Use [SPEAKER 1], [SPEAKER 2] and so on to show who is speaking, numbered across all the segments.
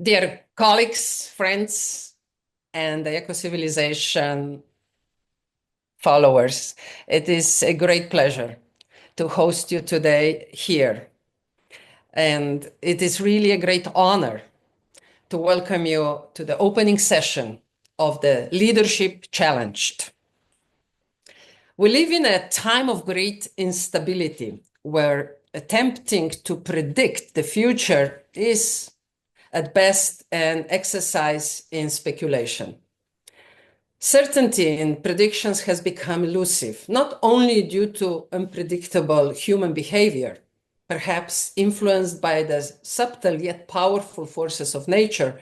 [SPEAKER 1] Dear colleagues, friends, and the Ecocivilisation followers, it is a great pleasure to host you today here. And it is really a great honor to welcome you to the opening session of the Leadership Challenged. We live in a time of great instability where attempting to predict the future is at best an exercise in speculation. Certainty in predictions has become elusive, not only due to unpredictable human behavior, perhaps influenced by the subtle yet powerful forces of nature,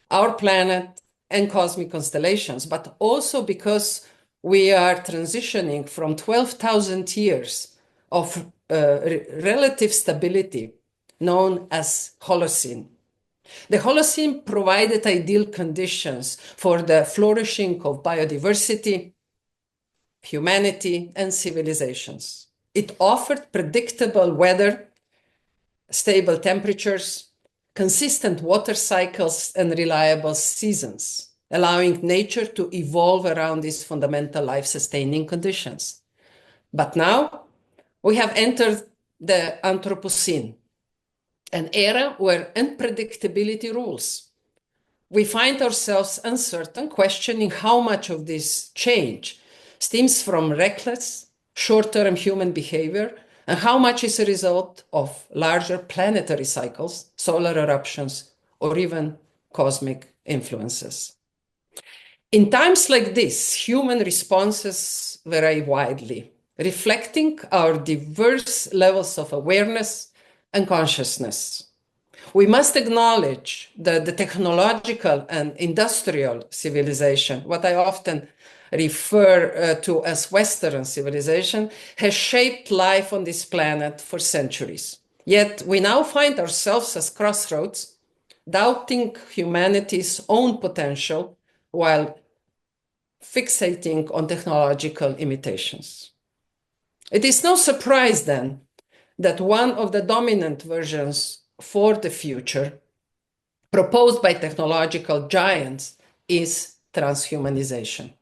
[SPEAKER 1] our planet, and cosmic constellations, but also because we are transitioning from 12,000 years of relative stability known as Holocene. The Holocene provided ideal conditions for the flourishing of biodiversity, humanity, and civilizations. It offered predictable weather, stable temperatures, consistent water cycles, and reliable seasons, allowing nature to evolve around these fundamental life-sustaining conditions. But now we have entered the Anthropocene, an era where unpredictability rules. We find ourselves uncertain, questioning how much of this change stems from reckless, short-term human behavior, and how much is a result of larger planetary cycles, solar eruptions, or even cosmic influences. In times like this, human responses vary widely, reflecting our diverse levels of awareness and consciousness. We must acknowledge that the technological and industrial civilization, what I often refer to as Western civilization, has shaped life on this planet for centuries. Yet we now find ourselves as crossroads, doubting humanity's own potential while fixating on technological imitations. It is no surprise then that one of the dominant versions for the future proposed by technological giants is transhumanization.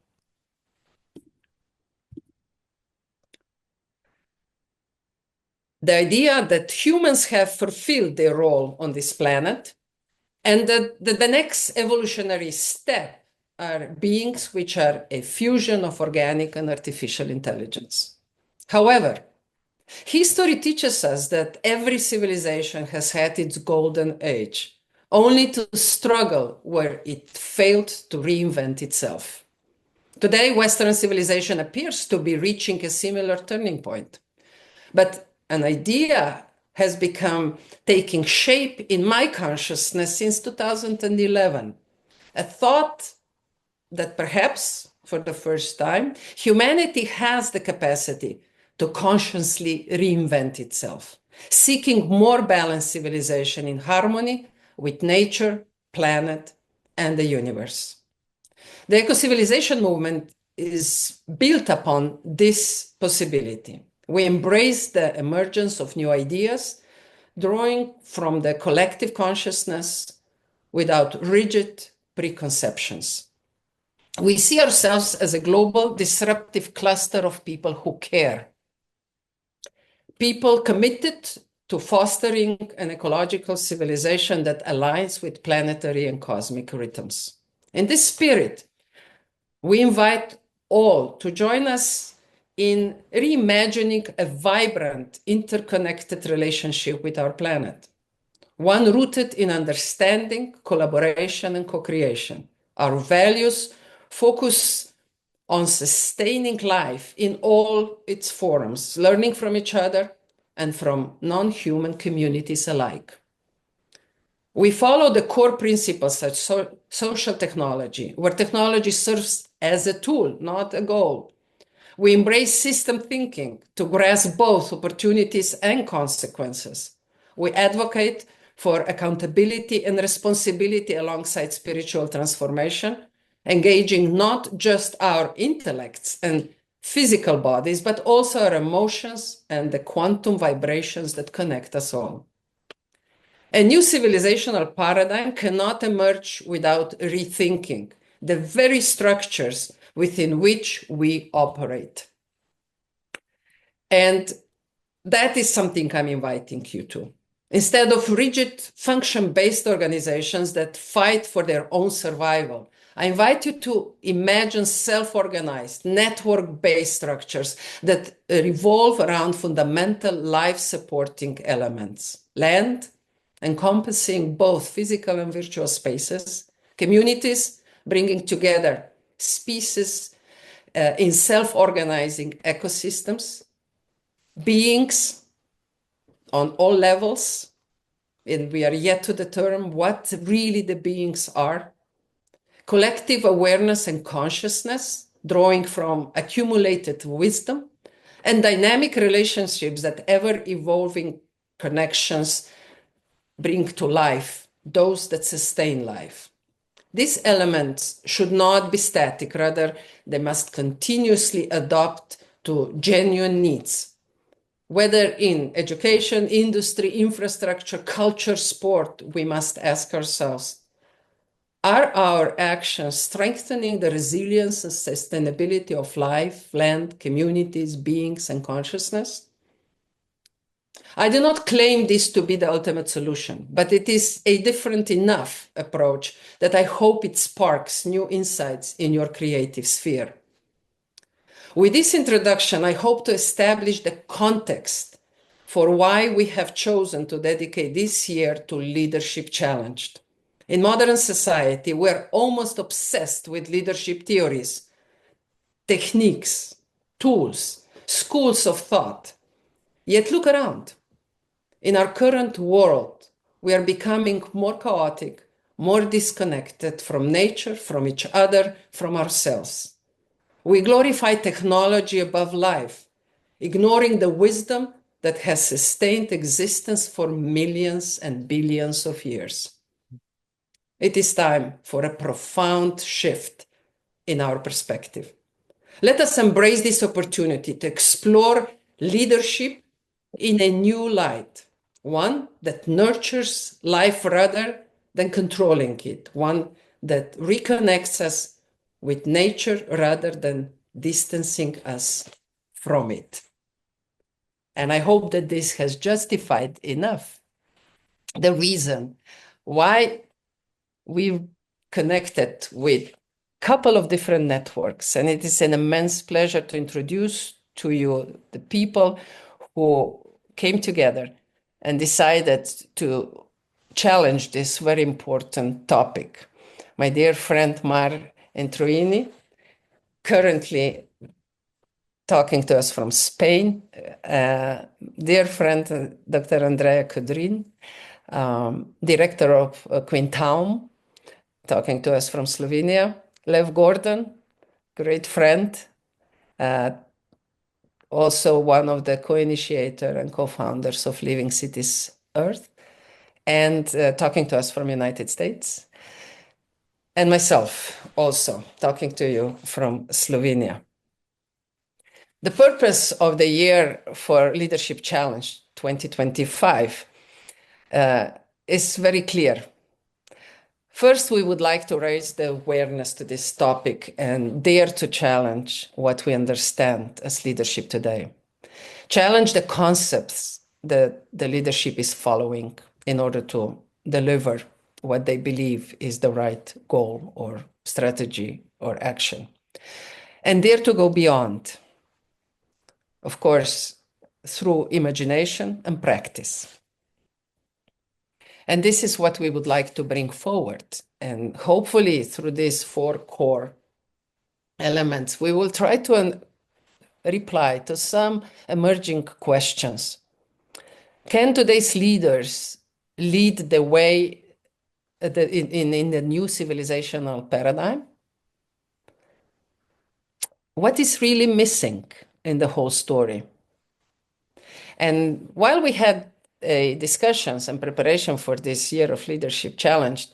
[SPEAKER 1] The idea that humans have fulfilled their role on this planet and that the next evolutionary step are beings which are a fusion of organic and artificial intelligence. However, history teaches us that every civilization has had its golden age, only to struggle where it failed to reinvent itself. Today, Western civilization appears to be reaching a similar turning point. But an idea has become taking shape in my consciousness since 2011. A thought that perhaps, for the first time, humanity has the capacity to consciously reinvent itself, seeking more balanced civilization in harmony with nature, planet, and the universe. The eco-civilization movement is built upon this possibility. We embrace the emergence of new ideas, drawing from the collective consciousness without rigid preconceptions. We see ourselves as a global disruptive cluster of people who care. People committed to fostering an ecological civilization that aligns with planetary and cosmic rhythms. In this spirit, we invite all to join us in reimagining a vibrant, interconnected relationship with our planet, one rooted in understanding, collaboration, and co-creation. Our values focus on sustaining life in all its forms, learning from each other and from non-human communities alike. We follow the core principles of social technology, where technology serves as a tool, not a goal. We embrace system thinking to grasp both opportunities and consequences. We advocate for accountability and responsibility alongside spiritual transformation, engaging not just our intellects and physical bodies, but also our emotions and the quantum vibrations that connect us all. A new civilizational paradigm cannot emerge without rethinking the very structures within which we operate. And that is something I'm inviting you to. Instead of rigid function-based organizations that fight for their own survival, I invite you to imagine self-organized, network-based structures that revolve around fundamental life-supporting elements. Land, encompassing both physical and virtual spaces, communities, bringing together species in self-organizing ecosystems, beings on all levels, and we are yet to determine what really the beings are. Collective awareness and consciousness, drawing from accumulated wisdom, and dynamic relationships that ever-evolving connections bring to life, those that sustain life. These elements should not be static, rather, they must continuously adapt to genuine needs, whether in education, industry, infrastructure, culture, sport. We must ask ourselves, are our actions strengthening the resilience and sustainability of life, land, communities, beings, and consciousness? I do not claim this to be the ultimate solution, but it is a different enough approach that I hope it sparks new insights in your creative sphere. With this introduction, I hope to establish the context for why we have chosen to dedicate this year to Leadership Challenged. In modern society, we're almost obsessed with leadership theories, techniques, tools, schools of thought. Yet look around. In our current world, we are becoming more chaotic, more disconnected from nature, from each other, from ourselves. We glorify technology above life, ignoring the wisdom that has sustained existence for millions and billions of years. It is time for a profound shift in our perspective. Let us embrace this opportunity to explore leadership in a new light, one that nurtures life rather than controlling it, one that reconnects us with nature rather than distancing us from it. And I hope that this has justified enough the reason why we've connected with a couple of different networks. And it is an immense pleasure to introduce to you the people who came together and decided to challenge this very important topic. My dear friend Mar Entruini, currently talking to us from Spain, dear friend Dr. Andrea Codrin, director of Quintaum, talking to us from Slovenia, Lev Gordon, great friend, also one of the co-initiator and co-founders of Living Cities Earth, and talking to us from United States, and myself also talking to you from Slovenia. The purpose of the year for Leadership Challenge 2025 is very clear. First, we would like to raise the awareness to this topic and dare to challenge what we understand as leadership today. Challenge the concepts that the leadership is following in order to deliver what they believe is the right goal or strategy or action. And dare to go beyond, of course, through imagination and practice. And this is what we would like to bring forward. And hopefully through these 4 core elements, we will try to reply to some emerging questions. Can today's leaders lead the way in the new civilizational paradigm? What is really missing in the whole story? And while we had discussions and preparation for this year of Leadership Challenge,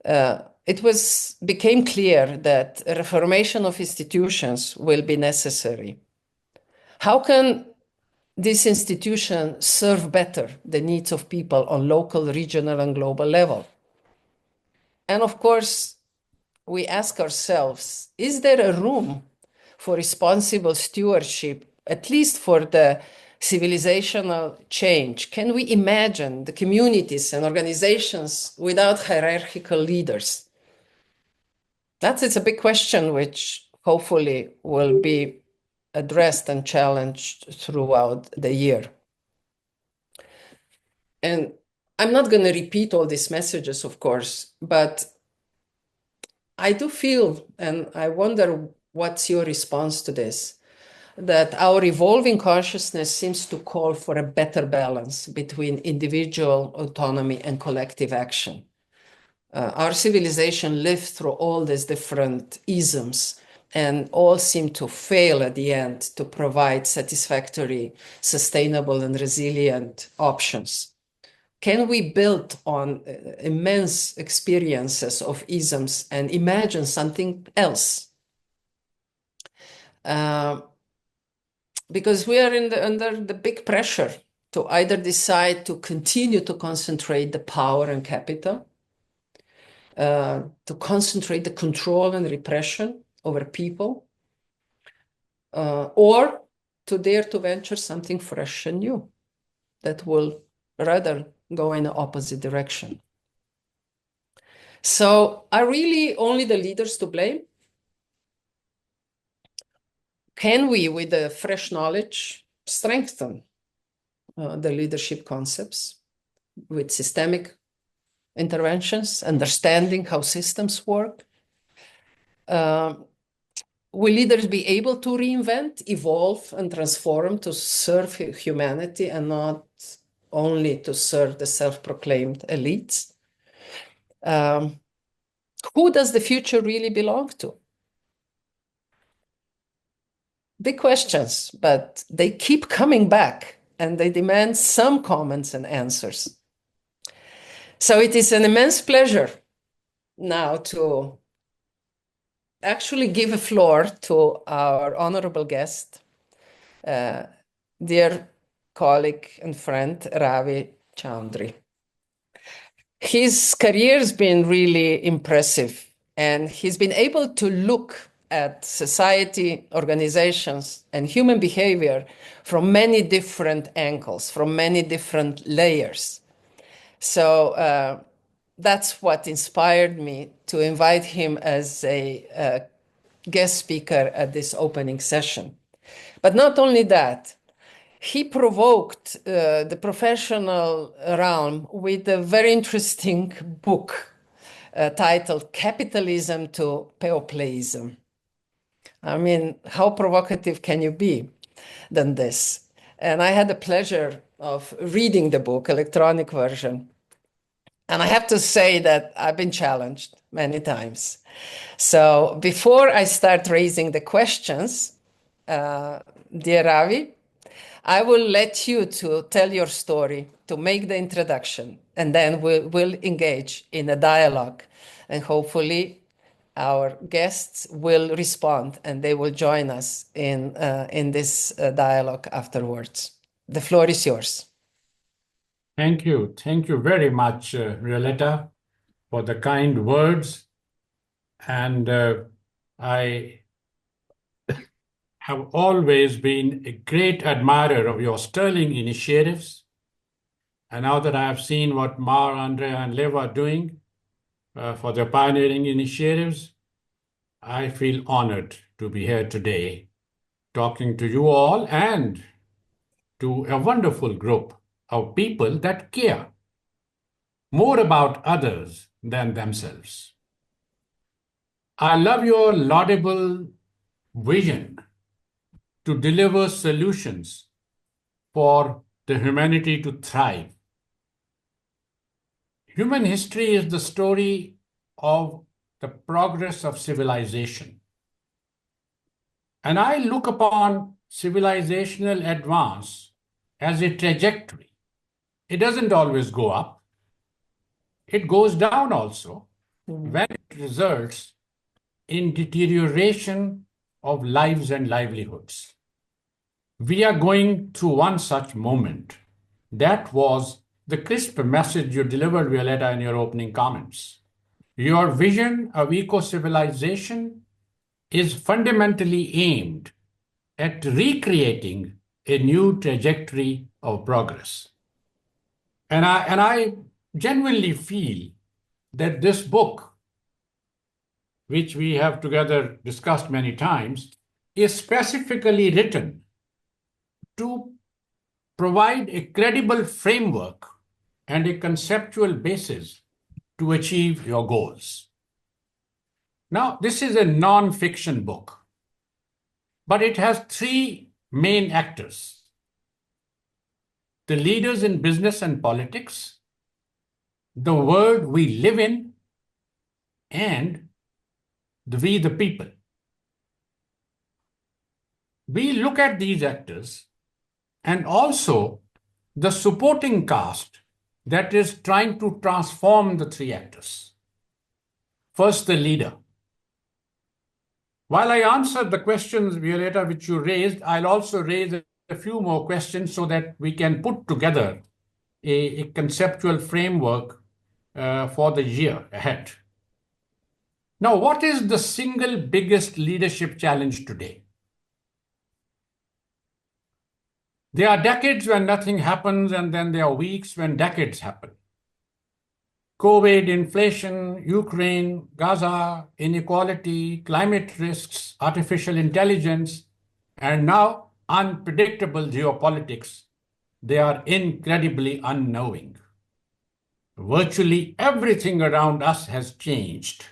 [SPEAKER 1] it became clear that a reformation of institutions will be necessary. How can these institutions serve better the needs of people on local, regional, and global level. And of course, we ask ourselves, is there a room for responsible stewardship, at least for the civilizational change? Can we imagine the communities and organizations without hierarchical leaders? It's a big question, which hopefully will be addressed and challenged throughout the year. And I'm not going to repeat all these messages, of course, but I do feel, and I wonder what's your response to this, that our evolving consciousness seems to call for a better balance between individual autonomy and collective action. Our civilization lived through all these different isms, and all seem to fail at the end to provide satisfactory, sustainable, and resilient options. Can we build on immense experiences of isms and imagine something else? Because we are under the big pressure to either decide to continue to concentrate the power and capital, to concentrate the control and repression over people, or to dare to venture something fresh and new that will rather go in the opposite direction. So are really only the leaders to blame? Can we, with the fresh knowledge, strengthen the leadership concepts with systemic interventions, understanding how systems work? Will leaders be able to reinvent, evolve, and transform to serve humanity and not only to serve the self-proclaimed elites? Who does the future really belong to? Big questions, but they keep coming back and they demand some comments and answers. So it is an immense pleasure now to actually give a floor to our honorable guest, dear colleague and friend, Ravi Chaudhry. His career has been really impressive, and he's been able to look at society, organizations, and human behavior from many different angles, from many different layers. So that's what inspired me to invite him as a guest speaker at this opening session. But not only that, he provoked the professional realm with a very interesting book titled Capitalism to Peopleism. I mean, how provocative can you be than this? And I had the pleasure of reading the book, electronic version. And I have to say that I've been challenged many times. So before I start raising the questions, dear Ravi, I will let you to tell your story, to make the introduction, and then we'll engage in a dialogue. And hopefully our guests will respond and they will join us in this dialogue afterwards. The floor is yours.
[SPEAKER 2] Thank you. Thank you very much, Violetta, for the kind words. And I have always been a great admirer of your sterling initiatives. And now that I have seen what Mar, Andrea, and Lev are doing for their pioneering initiatives, I feel honored to be here today talking to you all and to a wonderful group of people that care more about others than themselves. I love your laudable vision to deliver solutions for the humanity to thrive. Human history is the story of the progress of civilization. And I look upon civilizational advance as a trajectory. It doesn't always go up. It goes down also when it results in deterioration of lives and livelihoods. We are going through one such moment. That was the crisp message you delivered, Violetta, in your opening comments. Your vision of eco-civilization is fundamentally aimed at recreating a new trajectory of progress. And I genuinely feel that this book, which we have together discussed many times, is specifically written to provide a credible framework and a conceptual basis to achieve your goals. Now, this is a non-fiction book, but it has three main actors: the leaders in business and politics, the world we live in, and we the people. We look at these actors and also the supporting cast that is trying to transform the three actors. First, the leader. While I answer the questions, Violetta, which you raised, I'll also raise a few more questions so that we can put together a conceptual framework for the year ahead. Now, what is the single biggest leadership challenge today? There are decades when nothing happens, and then there are weeks when decades happen. COVID, inflation, Ukraine, Gaza, inequality, climate risks, artificial intelligence, and now unpredictable geopolitics. They are incredibly unknowing. Virtually everything around us has changed,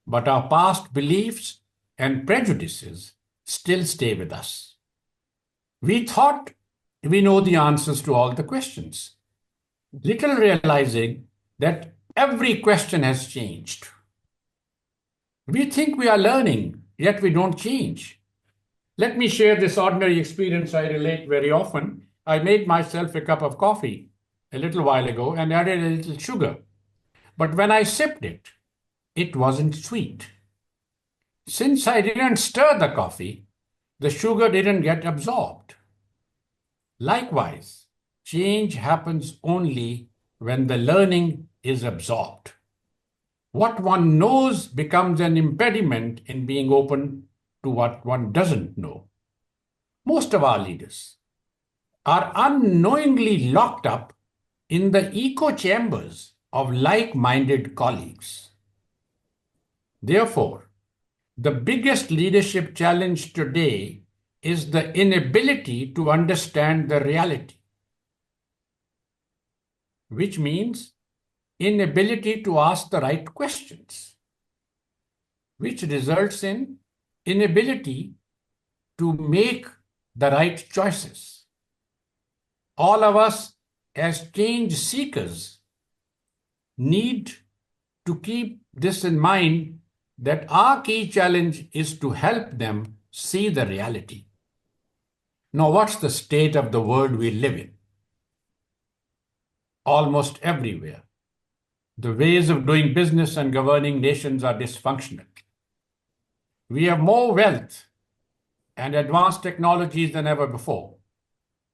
[SPEAKER 2] but our past beliefs and prejudices still stay with us. We thought we know the answers to all the questions, little realizing that every question has changed. We think we are learning, yet we don't change. Let me share this ordinary experience I relate very often. I made myself a cup of coffee a little while ago and added a little sugar. But when I sipped it, it wasn't sweet. Since I didn't stir the coffee, the sugar didn't get absorbed. Likewise, change happens only when the learning is absorbed. What one knows becomes an impediment in being open to what one doesn't know. Most of our leaders are unknowingly locked up in the echo chambers of like-minded colleagues. Therefore, the biggest leadership challenge today is the inability to understand the reality, which means inability to ask the right questions, which results in inability to make the right choices. All of us as change seekers need to keep this in mind, that our key challenge is to help them see the reality. Now, what's the state of the world we live in? Almost everywhere, the ways of doing business and governing nations are dysfunctional. We have more wealth and advanced technologies than ever before,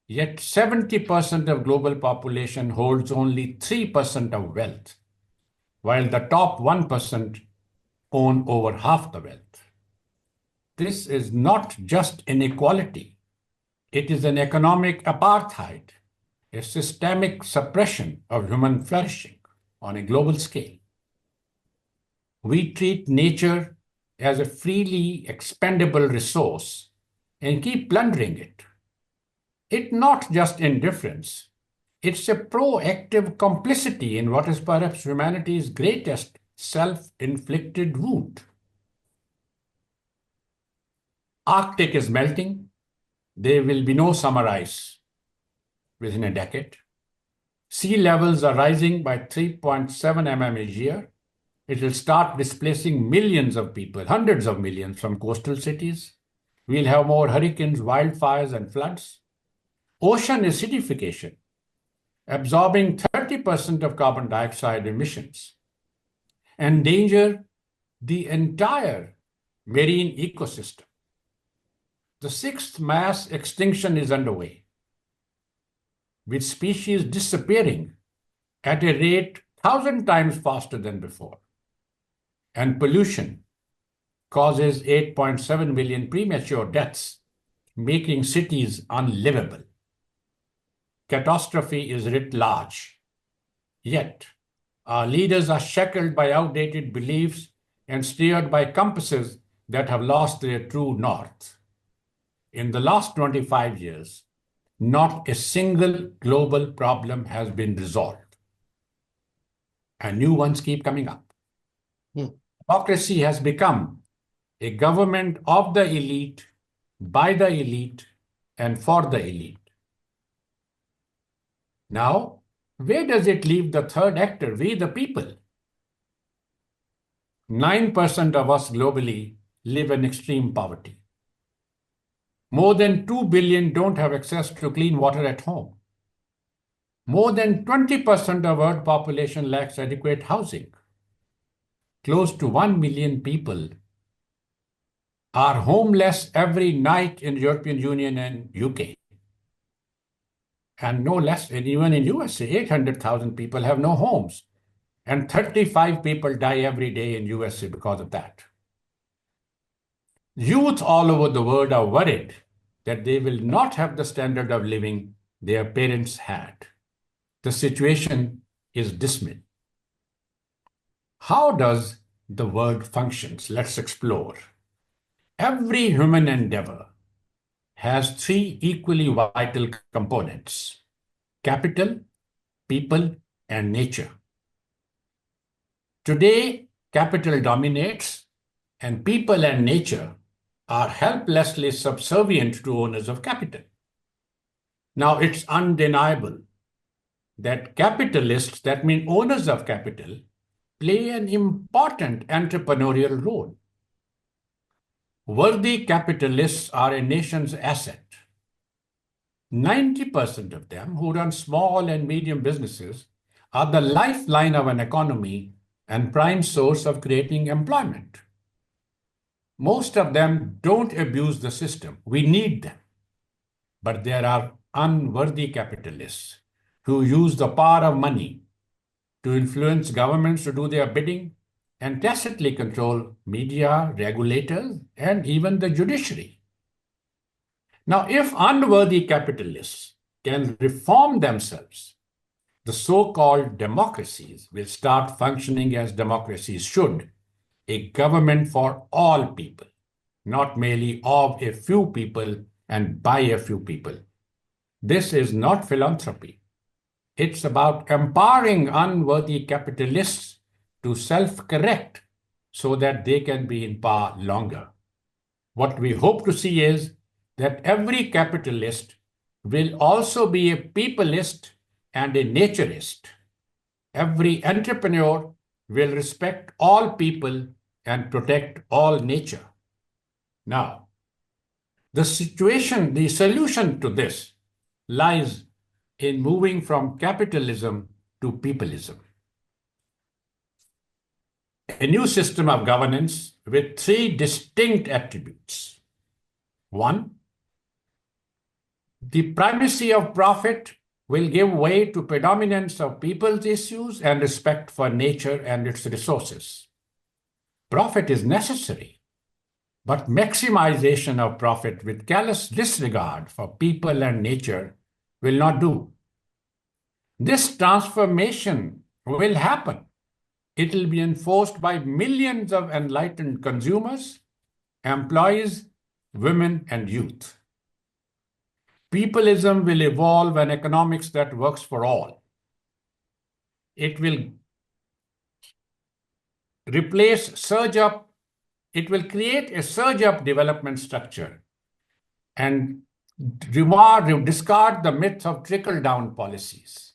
[SPEAKER 2] yet 70% of global population holds only 3% of wealth, while the top 1% own over half the wealth. This is not just inequality. It is an economic apartheid, a systemic suppression of human flourishing on a global scale. We treat nature as a freely expendable resource and keep plundering it. It's not just indifference. It's a proactive complicity in what is perhaps humanity's greatest self-inflicted wound. Arctic is melting. There will be no summer ice within a decade. Sea levels are rising by 3.7 mm a year. It will start displacing millions of people, hundreds of millions from coastal cities. We'll have more hurricanes, wildfires, and floods. Ocean acidification, absorbing 30% of carbon dioxide emissions, endanger the entire marine ecosystem. the sixth mass extinction is underway, with species disappearing at a rate 1,000 times faster than before. And pollution causes 8.7 million premature deaths, making cities unlivable. Catastrophe is writ large. Yet, our leaders are shackled by outdated beliefs and steered by compasses that have lost their true north. In the last 25 years, not a single global problem has been resolved, and new ones keep coming up. Democracy has become a government of the elite, by the elite, and for the elite. Now, where does it leave the third actor, we the people? 9% of us globally live in extreme poverty. More than 2 billion don't have access to clean water at home. More than 20% of Earth population lacks adequate housing. Close to 1 million people are homeless every night in European Union and UK. And no less, and even in USA, 800,000 people have no homes. And 35 people die every day in USA because of that. Youth all over the world are worried that they will not have the standard of living their parents had. The situation is dismal. How does the world functions? Let's explore. Every human endeavor has three equally vital components: capital, people, and nature. Today, capital dominates, and people and nature are helplessly subservient to owners of capital. Now, it's undeniable that capitalists, that mean owners of capital, play an important entrepreneurial role. Worthy capitalists are a nation's asset. 90% of them who run small and medium businesses are the lifeline of an economy and prime source of creating employment. Most of them don't abuse the system. We need them. But there are unworthy capitalists who use the power of money to influence governments to do their bidding and tacitly control media, regulators, and even the judiciary. Now, if unworthy capitalists can reform themselves, the so-called democracies will start functioning as democracies should, a government for all people, not merely of a few people and by a few people. This is not philanthropy. It's about empowering unworthy capitalists to self-correct so that they can be in power longer. What we hope to see is that every capitalist will also be a peopleist and a naturist. Every entrepreneur will respect all people and protect all nature. Now, the solution to this lies in moving from capitalism to peopleism. A new system of governance with three distinct attributes. One, the primacy of profit will give way to predominance of people's issues and respect for nature and its resources. Profit is necessary, but maximization of profit with callous disregard for people and nature will not do. This transformation will happen. It will be enforced by millions of enlightened consumers, employees, women, and youth. Peopleism will evolve an economics that works for all. It will create a surge-up development structure and discard the myth of trickle-down policies.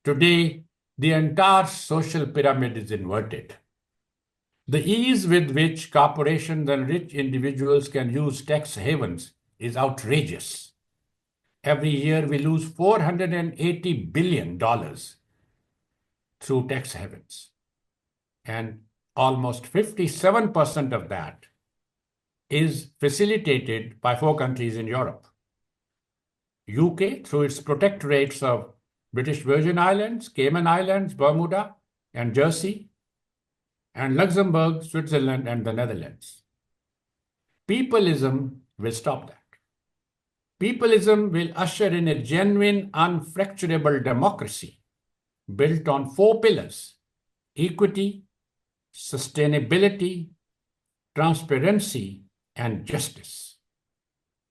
[SPEAKER 2] Today, the entire social pyramid is inverted. The ease with which corporations and rich individuals can use tax havens is outrageous. Every year, we lose $480 billion through tax havens. And almost 57% of that is facilitated by 4 countries in Europe. UK through its protectorates of British Virgin Islands, Cayman Islands, Bermuda, and Jersey, and Luxembourg, Switzerland, and the Netherlands. Peopleism will stop that. Peopleism will usher in a genuine, unfracturable democracy built on 4 pillars: equity, sustainability, transparency, and justice.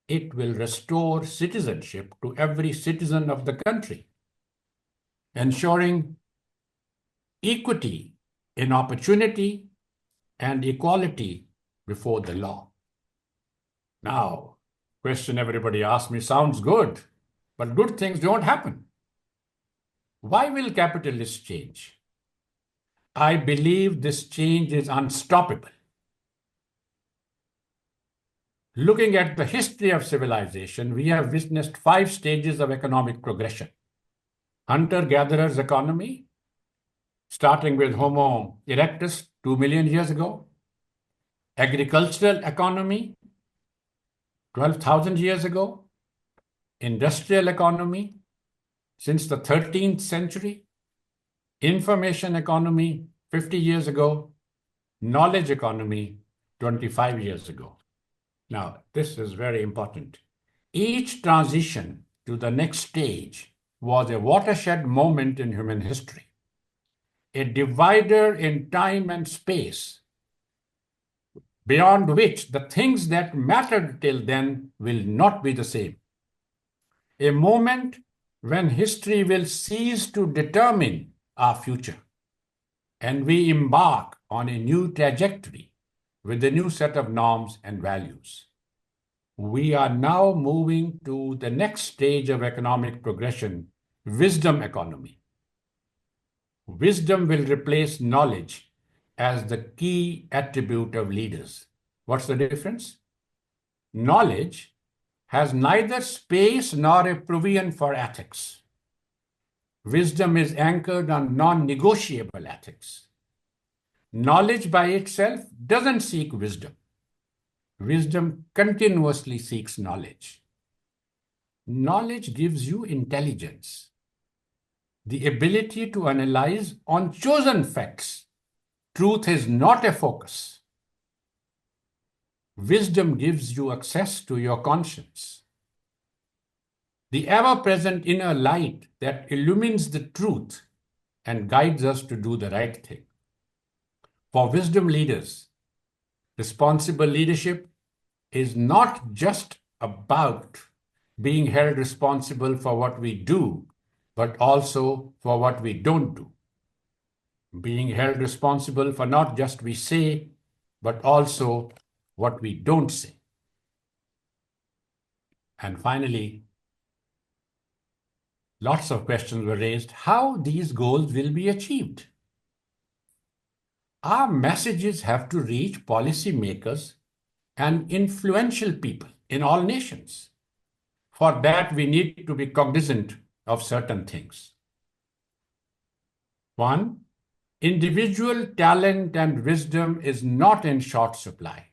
[SPEAKER 2] It will restore citizenship to every citizen of the country, ensuring equity in opportunity and equality before the law. Now, question everybody asks me, sounds good, but good things don't happen. Why will capitalists change? I believe this change is unstoppable. Looking at the history of civilization, we have witnessed 5 stages of economic progression. Hunter-gatherers economy, starting with Homo erectus 2 million years ago. Agricultural economy, 12,000 years ago. Industrial economy, since the 13th century. Information economy, 50 years ago. Knowledge economy, 25 years ago. Now, this is very important. Each transition to the next stage was a watershed moment in human history, a divider in time and space, beyond which the things that mattered till then will not be the same. A moment when history will cease to determine our future, and we embark on a new trajectory with a new set of norms and values. We are now moving to the next stage of economic progression, wisdom economy. Wisdom will replace knowledge as the key attribute of leaders. What's the difference? Knowledge has neither space nor a provision for ethics. Wisdom is anchored on non-negotiable ethics. Knowledge by itself doesn't seek wisdom. Wisdom continuously seeks knowledge. Knowledge gives you intelligence, the ability to analyze on chosen facts. Truth is not a focus. Wisdom gives you access to your conscience, the ever-present inner light that illumines the truth and guides us to do the right thing. For wisdom leaders, responsible leadership is not just about being held responsible for what we do, but also for what we don't do. Being held responsible for not just we say, but also what we don't say. And finally, lots of questions were raised how these goals will be achieved. Our messages have to reach policymakers and influential people in all nations. For that, we need to be cognizant of certain things. 1, individual talent and wisdom is not in short supply.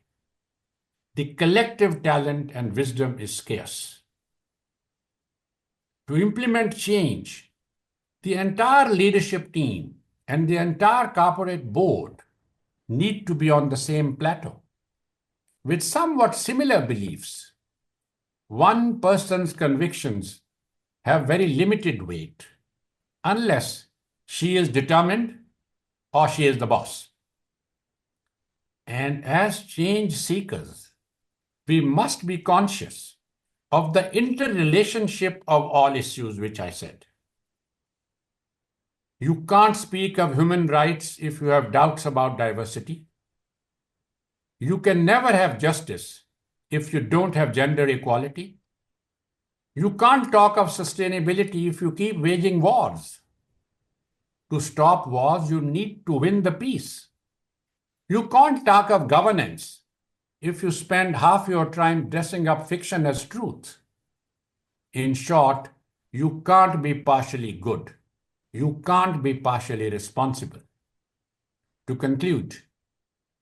[SPEAKER 2] The collective talent and wisdom is scarce. To implement change, the entire leadership team and the entire corporate board need to be on the same plateau with somewhat similar beliefs. One person's convictions have very limited weight unless she is determined or she is the boss. And as change seekers, we must be conscious of the interrelationship of all issues which I said. You can't speak of human rights if you have doubts about diversity. You can never have justice if you don't have gender equality. You can't talk of sustainability if you keep waging wars. To stop wars, you need to win the peace. You can't talk of governance if you spend half your time dressing up fiction as truth. In short, you can't be partially good. You can't be partially responsible. To conclude,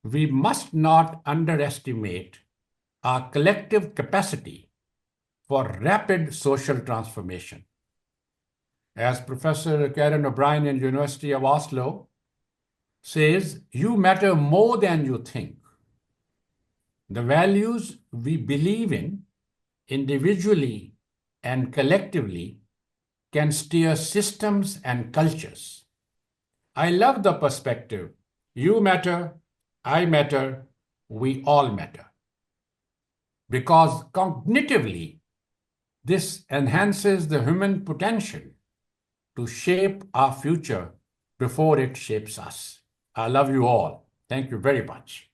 [SPEAKER 2] we must not underestimate our collective capacity for rapid social transformation. As Professor Karen O'Brien in University of Oslo says, you matter more than you think. The values we believe in, individually and collectively, can steer systems and cultures. I love the perspective. You matter, I matter, we all matter. Because cognitively, this enhances the human potential to shape our future before it shapes us. I love you all. Thank you very much.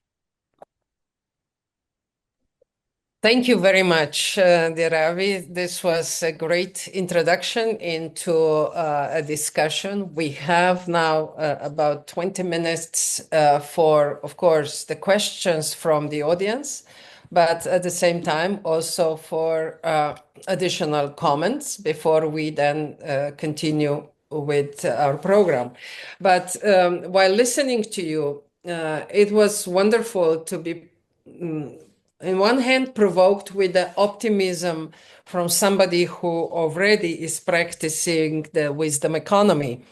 [SPEAKER 1] Thank you very much, dear Ravi. This was a great introduction into a discussion. We have now about 20 minutes for, of course, the questions from the audience, but at the same time also for additional comments before we then continue with our program. But while listening to you, it was wonderful to be on one hand, provoked with the optimism from somebody who already is practicing the wisdom economy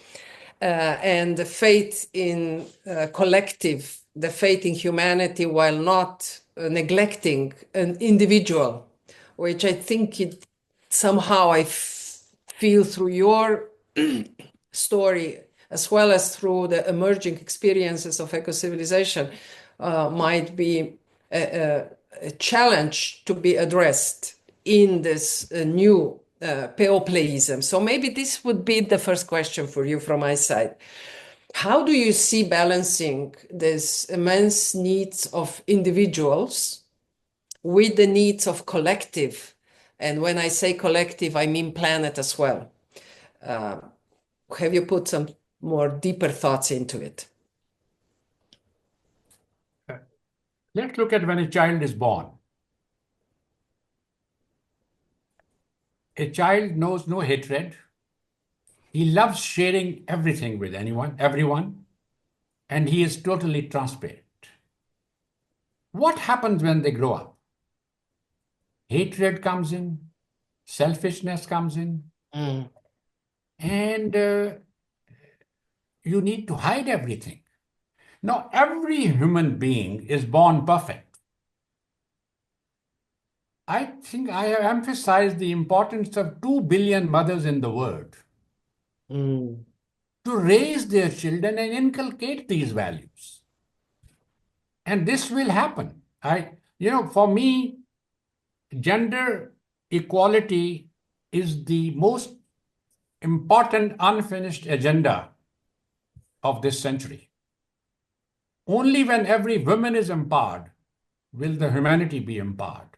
[SPEAKER 1] and the faith in collective, the faith in humanity while not neglecting an individual, which I think it somehow feel through your story as well as through the emerging experiences of eco-civilization might be a challenge to be addressed in this new Peopleism. So maybe this would be the first question for you from my side. How do you see balancing this immense needs of individuals with the needs of collective? And when I say collective, I mean planet as well. Have you put some more deeper thoughts into it?
[SPEAKER 2] Let's look at when a child is born. A child knows no hatred. He loves sharing everything with everyone, and he is totally transparent. What happens when they grow up? Hatred comes in, selfishness comes in, and you need to hide everything. Now, every human being is born perfect. I think I have emphasized the importance of 2 billion mothers in the world to raise their children and inculcate these values. And this will happen. For me, gender equality is the most important unfinished agenda of this century. Only when every woman is empowered will the humanity be empowered.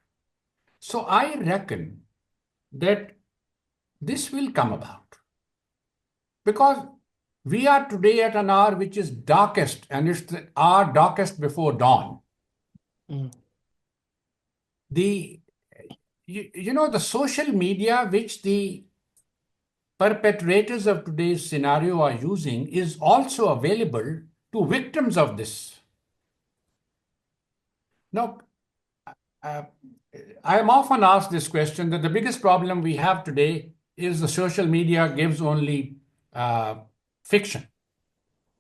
[SPEAKER 2] So I reckon that this will come about because we are today at an hour which is darkest, and it's the hour darkest before dawn. The social media which the perpetrators of today's scenario are using is also available to victims of this. Now, I am often asked this question that the biggest problem we have today is the social media gives only fiction.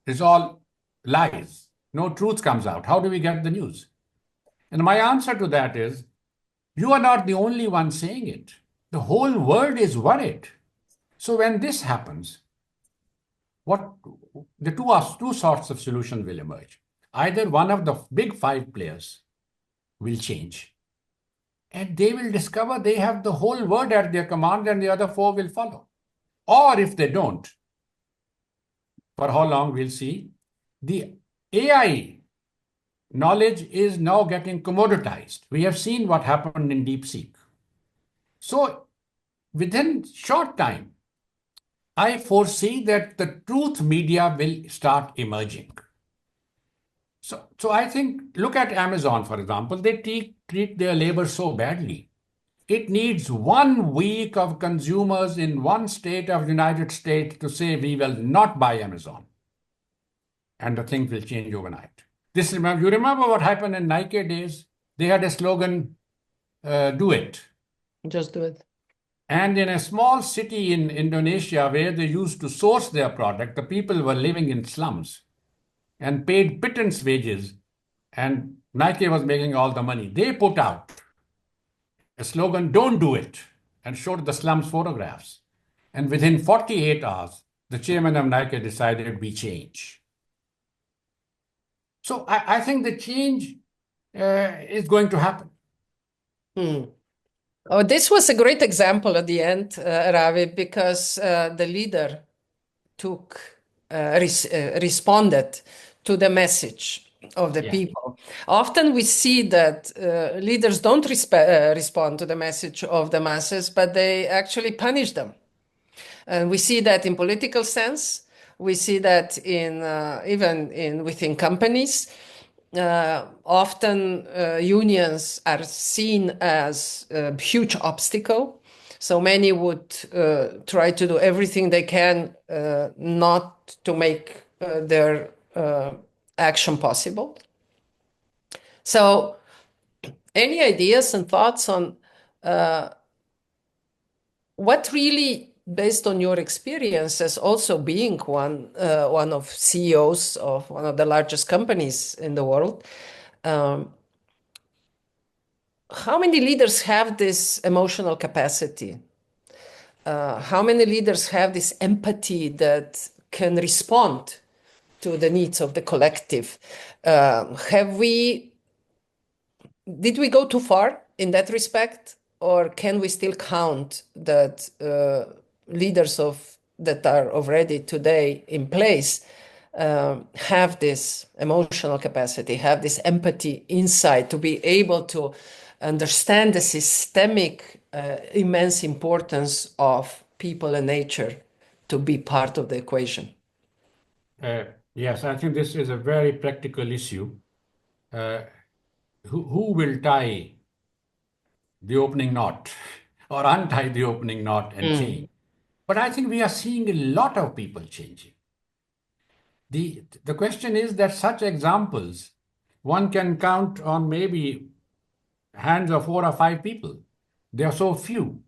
[SPEAKER 2] It's all lies. No truth comes out. How do we get the news? And my answer to that is, you are not the only one saying it. The whole world is worried. So when this happens, the two sorts of solutions will emerge. Either one of the big 5 players will change, and they will discover they have the whole world at their command, and the other 4 will follow. Or if they don't, for how long we'll see, the AI knowledge is now getting commoditized. We have seen what happened in DeepSeek. So within short time, I foresee that the truth media will start emerging. So I think, look at Amazon, for example. They treat their labor so badly. It needs 1 week of consumers in one state of the United States to say we will not buy Amazon. And the thing will change overnight. You remember what happened in Nike days? They had a slogan, do it.
[SPEAKER 1] Just do it.
[SPEAKER 2] And in a small city in Indonesia where they used to source their product, the people were living in slums and paid pittance wages, and Nike was making all the money. They put out a slogan, "Don't do it," and showed the slums photographs. And within 48 hours, the chairman of Nike decided we change. So I think the change is going to happen.
[SPEAKER 1] Oh, this was a great example at the end, Ravi, because the leader responded to the message of the
[SPEAKER 2] Yeah.
[SPEAKER 1] people. Often we see that leaders don't respond to the message of the masses, but they actually punish them. And we see that in political sense. We see that in even in within companies. Often unions are seen as a huge obstacle. So many would try to do everything they can not to make their action possible. So, any ideas and thoughts on what really, based on your experiences, also being one of CEOs of one of the largest companies in the world, how many leaders have this emotional capacity? How many leaders have this empathy that can respond to the needs of the collective? Did we go too far in that respect, or can we still count that leaders that are already today in place have this emotional capacity, have this empathy insight to be able to understand the systemic immense importance of people and nature to be part of the equation?
[SPEAKER 2] Yes, I think this is a very practical issue. Uh, who will tie the opening knot or untie the opening knot and change? But I think we are seeing a lot of people changing. The question is that such examples, one can count on maybe hands of 4 or 5 people. They are so few.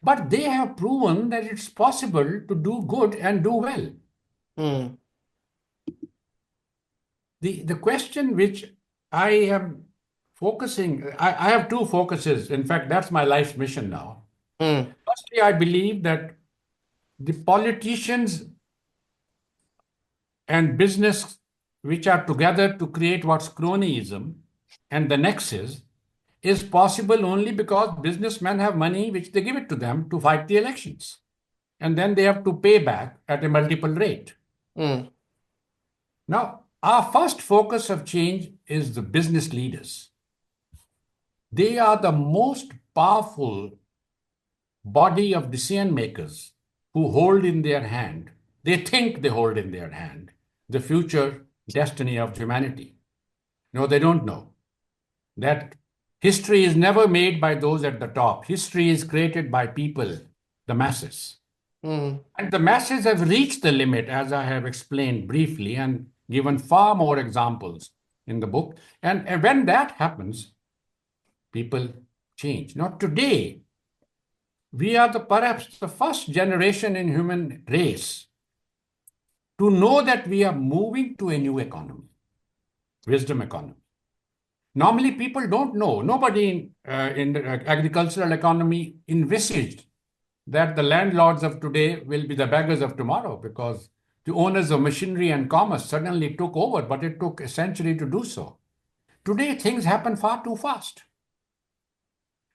[SPEAKER 2] But they have proven that it's possible to do good and do well.
[SPEAKER 1] Mm,
[SPEAKER 2] The question which I am focusing, I have two focuses. In fact, that's my life's mission now.
[SPEAKER 1] mm,
[SPEAKER 2] Firstly, I believe that the politicians and business which are together to create what's cronyism and the nexus is possible only because businessmen have money which they give it to them to fight the elections. And then they have to pay back at a multiple rate.
[SPEAKER 1] mm,
[SPEAKER 2] Now, our first focus of change is the business leaders. They are the most powerful body of decision makers who hold in their hand, they think they hold in their hand, the future destiny of humanity. No, they don't know. That history is never made by those at the top. History is created by people, the masses.
[SPEAKER 1] mm,
[SPEAKER 2] And the masses have reached the limit, as I have explained briefly and given far more examples in the book. And when that happens, people change. Now, today, we are perhaps the first generation in human race to know that we are moving to a new economy, wisdom economy. Normally, people don't know. Nobody in the agricultural economy envisaged that the landlords of today will be the beggars of tomorrow because the owners of machinery and commerce suddenly took over, but it took a century to do so. Today, things happen far too fast.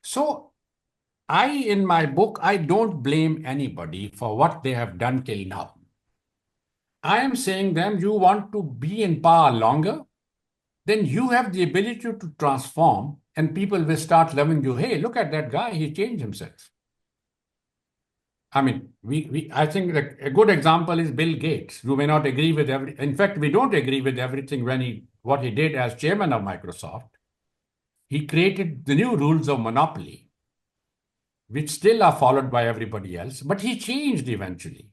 [SPEAKER 2] So, in my book, I don't blame anybody for what they have done till now. I am saying them, you want to be in power longer, then you have the ability to transform, and people will start loving you. Hey, look at that guy, he changed himself. I mean, I think that a good example is Bill Gates. You may not agree with in fact, we don't agree with everything what he did as chairman of Microsoft. He created the new rules of monopoly, which still are followed by everybody else, but he changed eventually.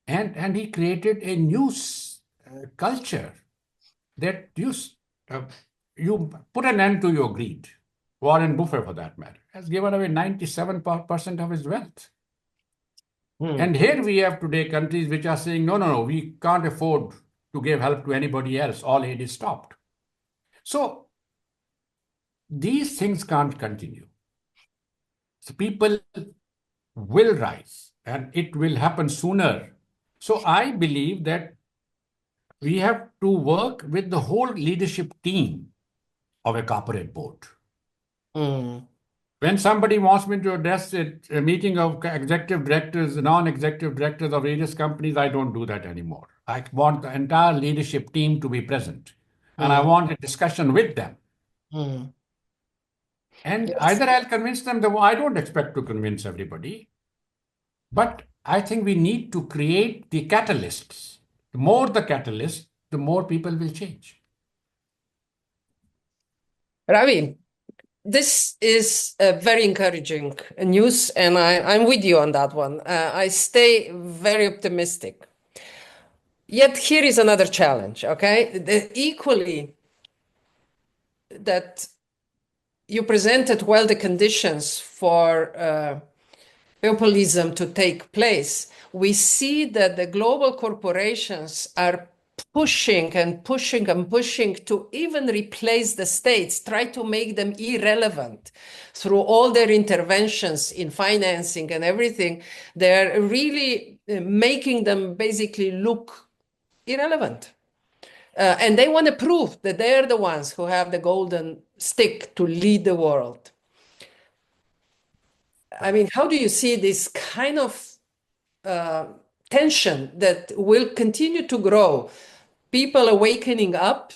[SPEAKER 2] And he created a new culture that you put an end to your greed. Warren Buffett, for that matter, has given away 97% of his wealth. And here we have today countries which are saying, no, no, no, we can't afford to give help to anybody else. All aid is stopped. So these things can't continue. So people will rise and it will happen sooner. So I believe that we have to work with the whole leadership team of a corporate board. When somebody wants me to address a meeting of executive directors, non-executive directors of various companies, I don't do that anymore. I want the entire leadership team to be present. And I want a discussion with them. And either I'll convince them that I don't expect to convince everybody, but I think we need to create the catalysts. The more the catalyst, the more people will change.
[SPEAKER 1] Ravi, this is very encouraging news, and I'm with you on that one. I stay very optimistic. Yet here is another challenge, okay? Equally, that you presented well the conditions for populism to take place. We see that the global corporations are pushing and pushing and pushing to even replace the states, try to make them irrelevant through all their interventions in financing and everything. They're really making them basically look irrelevant. And they want to prove that they're the ones who have the golden stick to lead the world. I mean, how do you see this kind of tension that will continue to grow? People awakening up,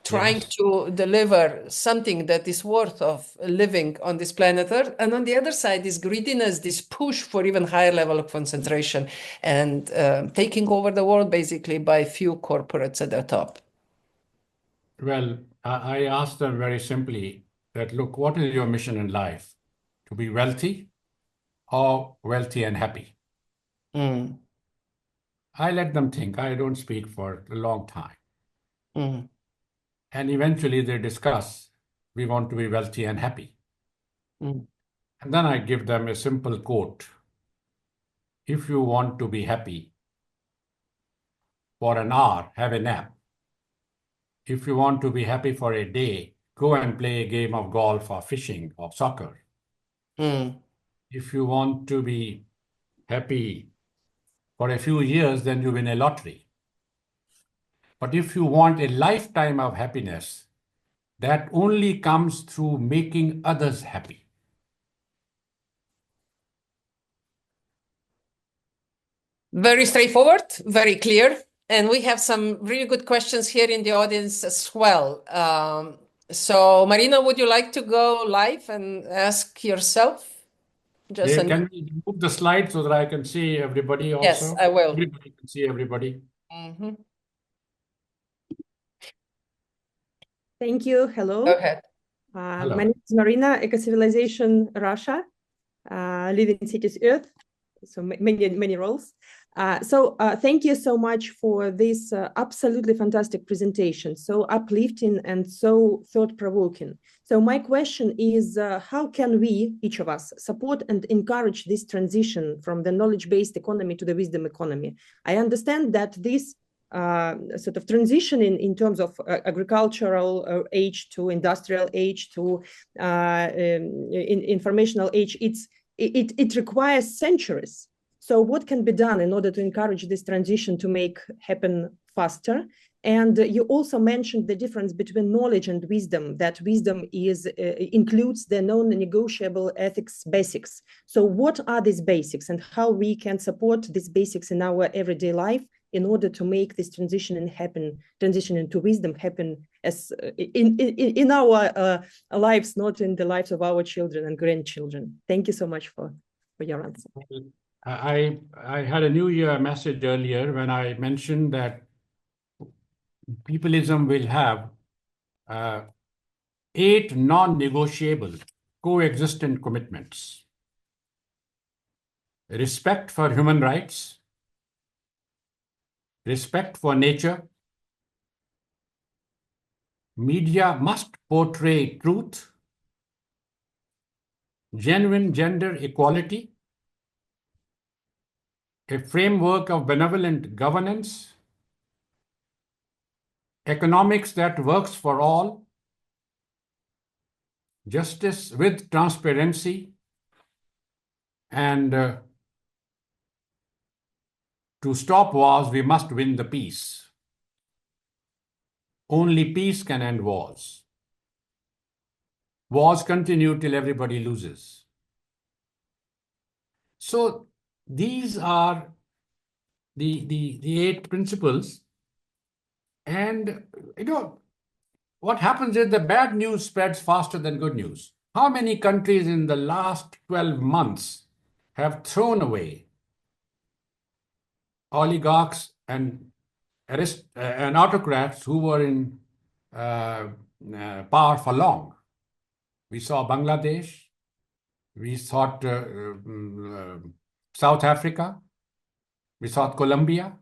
[SPEAKER 1] trying to deliver something that is worth of living on this planet Earth. And on the other side, this greediness, this push for even higher level of concentration and taking over the world basically by few corporates at the top.
[SPEAKER 2] Well, I asked them very simply that, look, what is your mission in life? To be wealthy or wealthy and happy? I let them think. I don't speak for a long time. And eventually they discuss, we want to be wealthy and happy. And then I give them a simple quote. If you want to be happy for an hour, have a nap. If you want to be happy for a day, go and play a game of golf or fishing or soccer. If you want to be happy for a few years, then you win a lottery. But if you want a lifetime of happiness, that only comes through making others happy.
[SPEAKER 1] Very straightforward, very clear. And we have some really good questions here in the audience as well. So, Marina, would you like to go live and ask yourself?
[SPEAKER 2] Can we move the slide so that I can see everybody also?
[SPEAKER 1] Yes, I will.
[SPEAKER 2] Everybody can see everybody.
[SPEAKER 3] Thank you. Hello.
[SPEAKER 1] Go ahead.
[SPEAKER 2] Hello.
[SPEAKER 3] My name is Marina, Ecocivilisation Russia, living cities Earth. So many roles. Thank you so much for this absolutely fantastic presentation, so uplifting and so thought-provoking. So my question is, how can we, each of us, support and encourage this transition from the knowledge-based economy to the wisdom economy? I understand that this sort of transition in terms of agricultural age to industrial age to informational age, it requires centuries. So what can be done in order to encourage this transition to make happen faster? And you also mentioned the difference between knowledge and wisdom, that wisdom includes the non-negotiable ethics basics. So what are these basics and how we can support these basics in our everyday life in order to make this transition into wisdom happen as in our lives, not in the lives of our children and grandchildren? Thank you so much for your answer.
[SPEAKER 2] I had a New Year message earlier when I mentioned that peopleism will have 8 non-negotiable coexistent commitments: respect for human rights, respect for nature, media must portray truth, genuine gender equality, a framework of benevolent governance, economics that works for all, justice with transparency, and to stop wars, we must win the peace. Only peace can end wars. Wars continue till everybody loses. So these are the 8 principles. And what happens is the bad news spreads faster than good news. How many countries in the last 12 months have thrown away oligarchs and autocrats who were in power for long? We saw Bangladesh, we saw South Africa, we saw Colombia,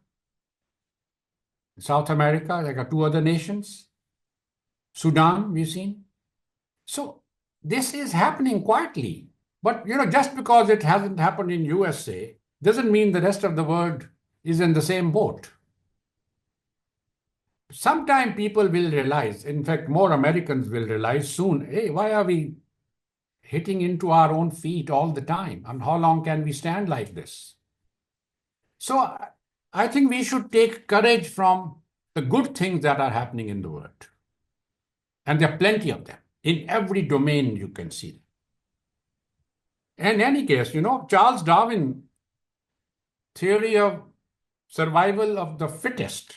[SPEAKER 2] South America, like 2 other nations, Sudan, we've seen. So this is happening quietly. But just because it hasn't happened in USA doesn't mean the rest of the world is in the same boat. Sometime people will realize, in fact, more Americans will realize soon, hey, why are we hitting into our own feet all the time? And how long can we stand like this? So I think we should take courage from the good things that are happening in the world. And there are plenty of them. In every domain you can see them. In any case, Charles Darwin theory of survival of the fittest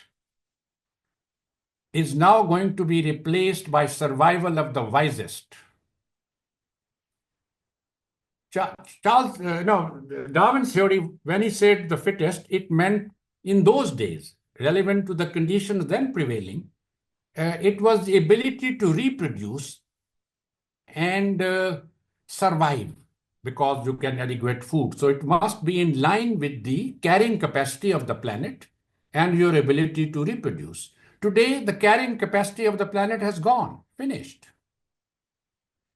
[SPEAKER 2] is now going to be replaced by survival of the wisest. Darwin's theory, when he said the fittest, it meant in those days, relevant to the conditions then prevailing, it was the ability to reproduce and survive because you can adequate food. So it must be in line with the carrying capacity of the planet and your ability to reproduce. Today, the carrying capacity of the planet has gone, finished.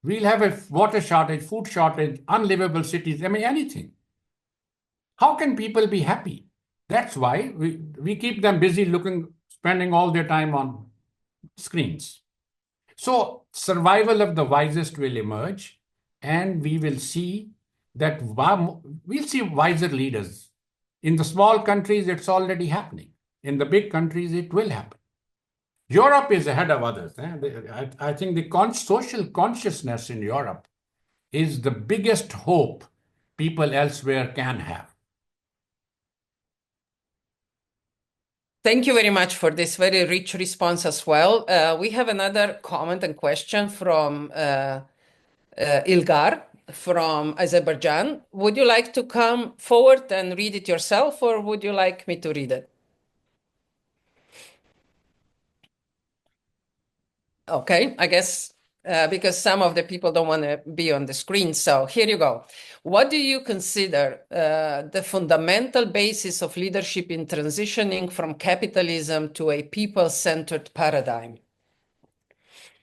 [SPEAKER 2] We'll have a water shortage, food shortage, unlivable cities, anything. How can people be happy? That's why we keep them busy spending all their time on screens. So survival of the wisest will emerge, and we will see that we'll see wiser leaders. In the small countries, it's already happening. In the big countries, it will happen. Europe is ahead of others. I think the social consciousness in Europe is the biggest hope people elsewhere can have.
[SPEAKER 1] Thank you very much for this very rich response as well. We have another comment and question from Ilgar from Azerbaijan. Would you like to come forward and read it yourself, or would you like me to read it? Okay, I guess because some of the people don't want to be on the screen. So here you go. What do you consider the fundamental basis of leadership in transitioning from capitalism to a people-centered paradigm?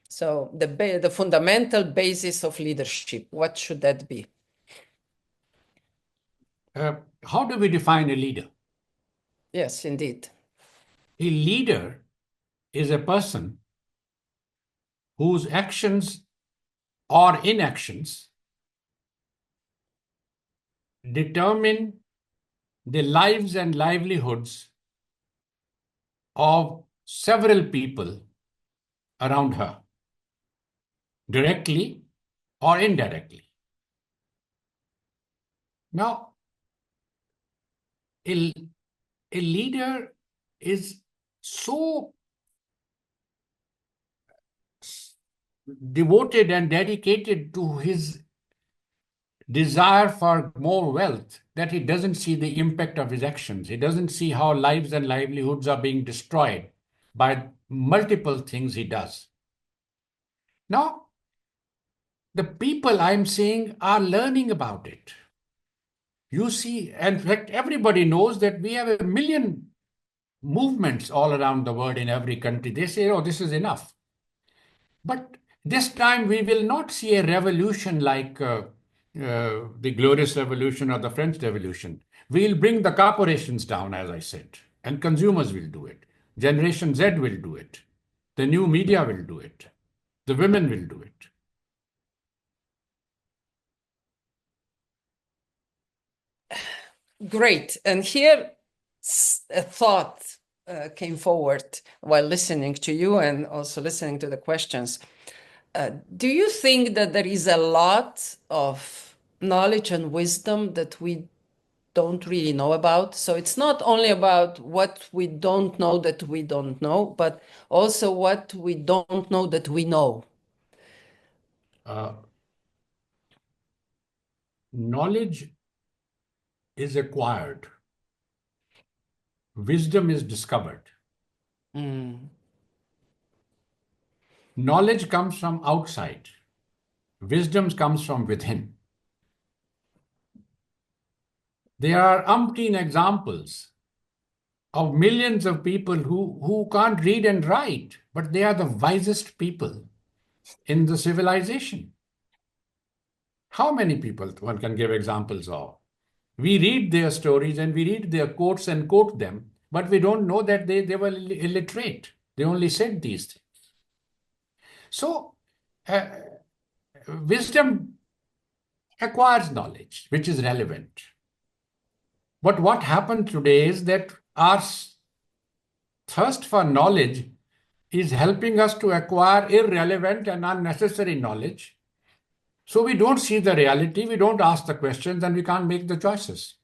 [SPEAKER 1] So the fundamental basis of leadership, what should that be?
[SPEAKER 2] How do we define a leader?
[SPEAKER 1] Yes, indeed.
[SPEAKER 2] A leader is a person whose actions or inactions determine the lives and livelihoods of several people around her, directly or indirectly. Now, a leader is so devoted and dedicated to his desire for more wealth that he doesn't see the impact of his actions. He doesn't see how lives and livelihoods are being destroyed by multiple things he does. Now, the people I'm seeing are learning about it. You see, in fact, everybody knows that we have 1 million movements all around the world in every country. They say, oh, this is enough. But this time we will not see a revolution like the glorious revolution or the French Revolution. We'll bring the corporations down, as I said, and consumers will do it. Generation Z will do it. The new media will do it. The women will do it.
[SPEAKER 1] Great. And here a thought came forward while listening to you and also listening to the questions. Do you think that there is a lot of knowledge and wisdom that we don't really know about? So it's not only about what we don't know that we don't know, but also what we don't know that we know.
[SPEAKER 2] Knowledge is acquired. Wisdom is discovered. Knowledge comes from outside. Wisdom comes from within. There are umpteen examples of millions of people who can't read and write, but they are the wisest people in the civilization. How many people one can give examples of? We read their stories and we read their quotes and quote them, but we don't know that they were illiterate. They only said these things. So, wisdom acquires knowledge, which is relevant. But what happened today is that our thirst for knowledge is helping us to acquire irrelevant and unnecessary knowledge. So we don't see the reality, we don't ask the questions, and we can't make the choices.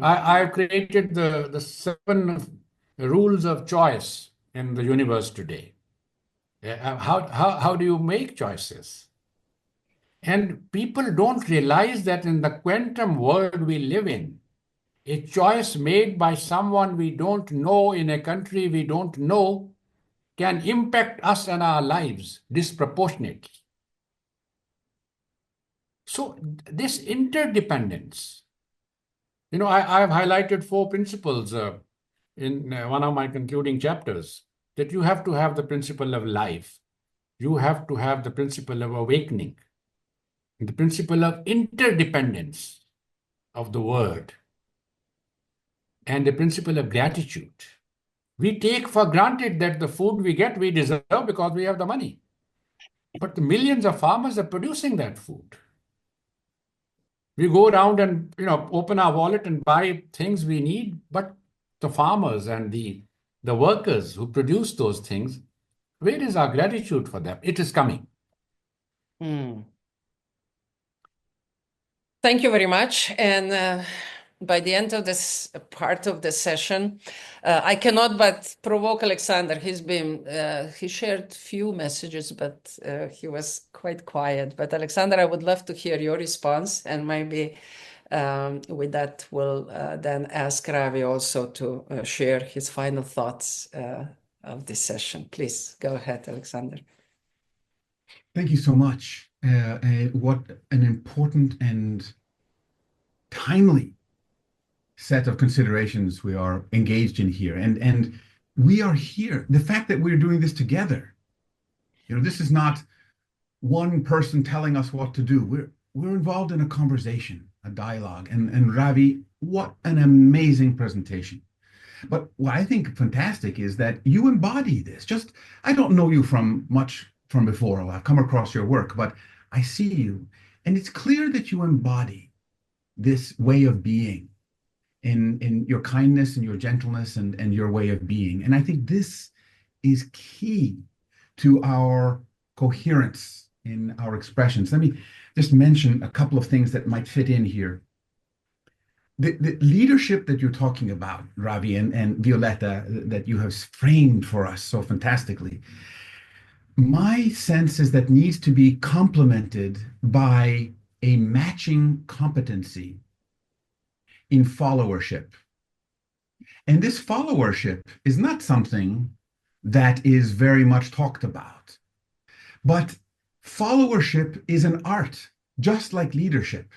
[SPEAKER 2] I've created the 7 rules of choice in the universe today. How do you make choices? And people don't realize that in the quantum world we live in, a choice made by someone we don't know in a country we don't know can impact us and our lives disproportionately. So this interdependence, I've highlighted 4 principles in one of my concluding chapters, that you have to have the principle of life. You have to have the principle of awakening, the principle of interdependence of the world, and the principle of gratitude. We take for granted that the food we get, we deserve because we have the money. But the millions of farmers are producing that food. We go around and open our wallet and buy things we need, but the farmers and the workers who produce those things, where is our gratitude for them? It is coming.
[SPEAKER 1] Thank you very much. And by the end of this part of the session, I cannot but provoke Alexander. He shared few messages, but he was quite quiet. But Alexander, I would love to hear your response, and maybe with that, we'll then ask Ravi also to share his final thoughts of this session. Please go ahead, Alexander.
[SPEAKER 4] Thank you so much. What an important and timely set of considerations we are engaged in here. And we are here. The fact that we're doing this together, this is not one person telling us what to do. We're involved in a conversation, a dialogue. And Ravi, what an amazing presentation. But what I think fantastic is that you embody this. I don't know you from before. I've come across your work, but I see you. And it's clear that you embody this way of being in your kindness and your gentleness and your way of being. And I think this is key to our coherence in our expressions. Let me just mention a couple of things that might fit in here. The leadership that you're talking about, Ravi and Violetta, that you have framed for us so fantastically, my sense is that needs to be complemented by a matching competency in followership. And this followership is not something that is very much talked about, but followership is an art, just like leadership.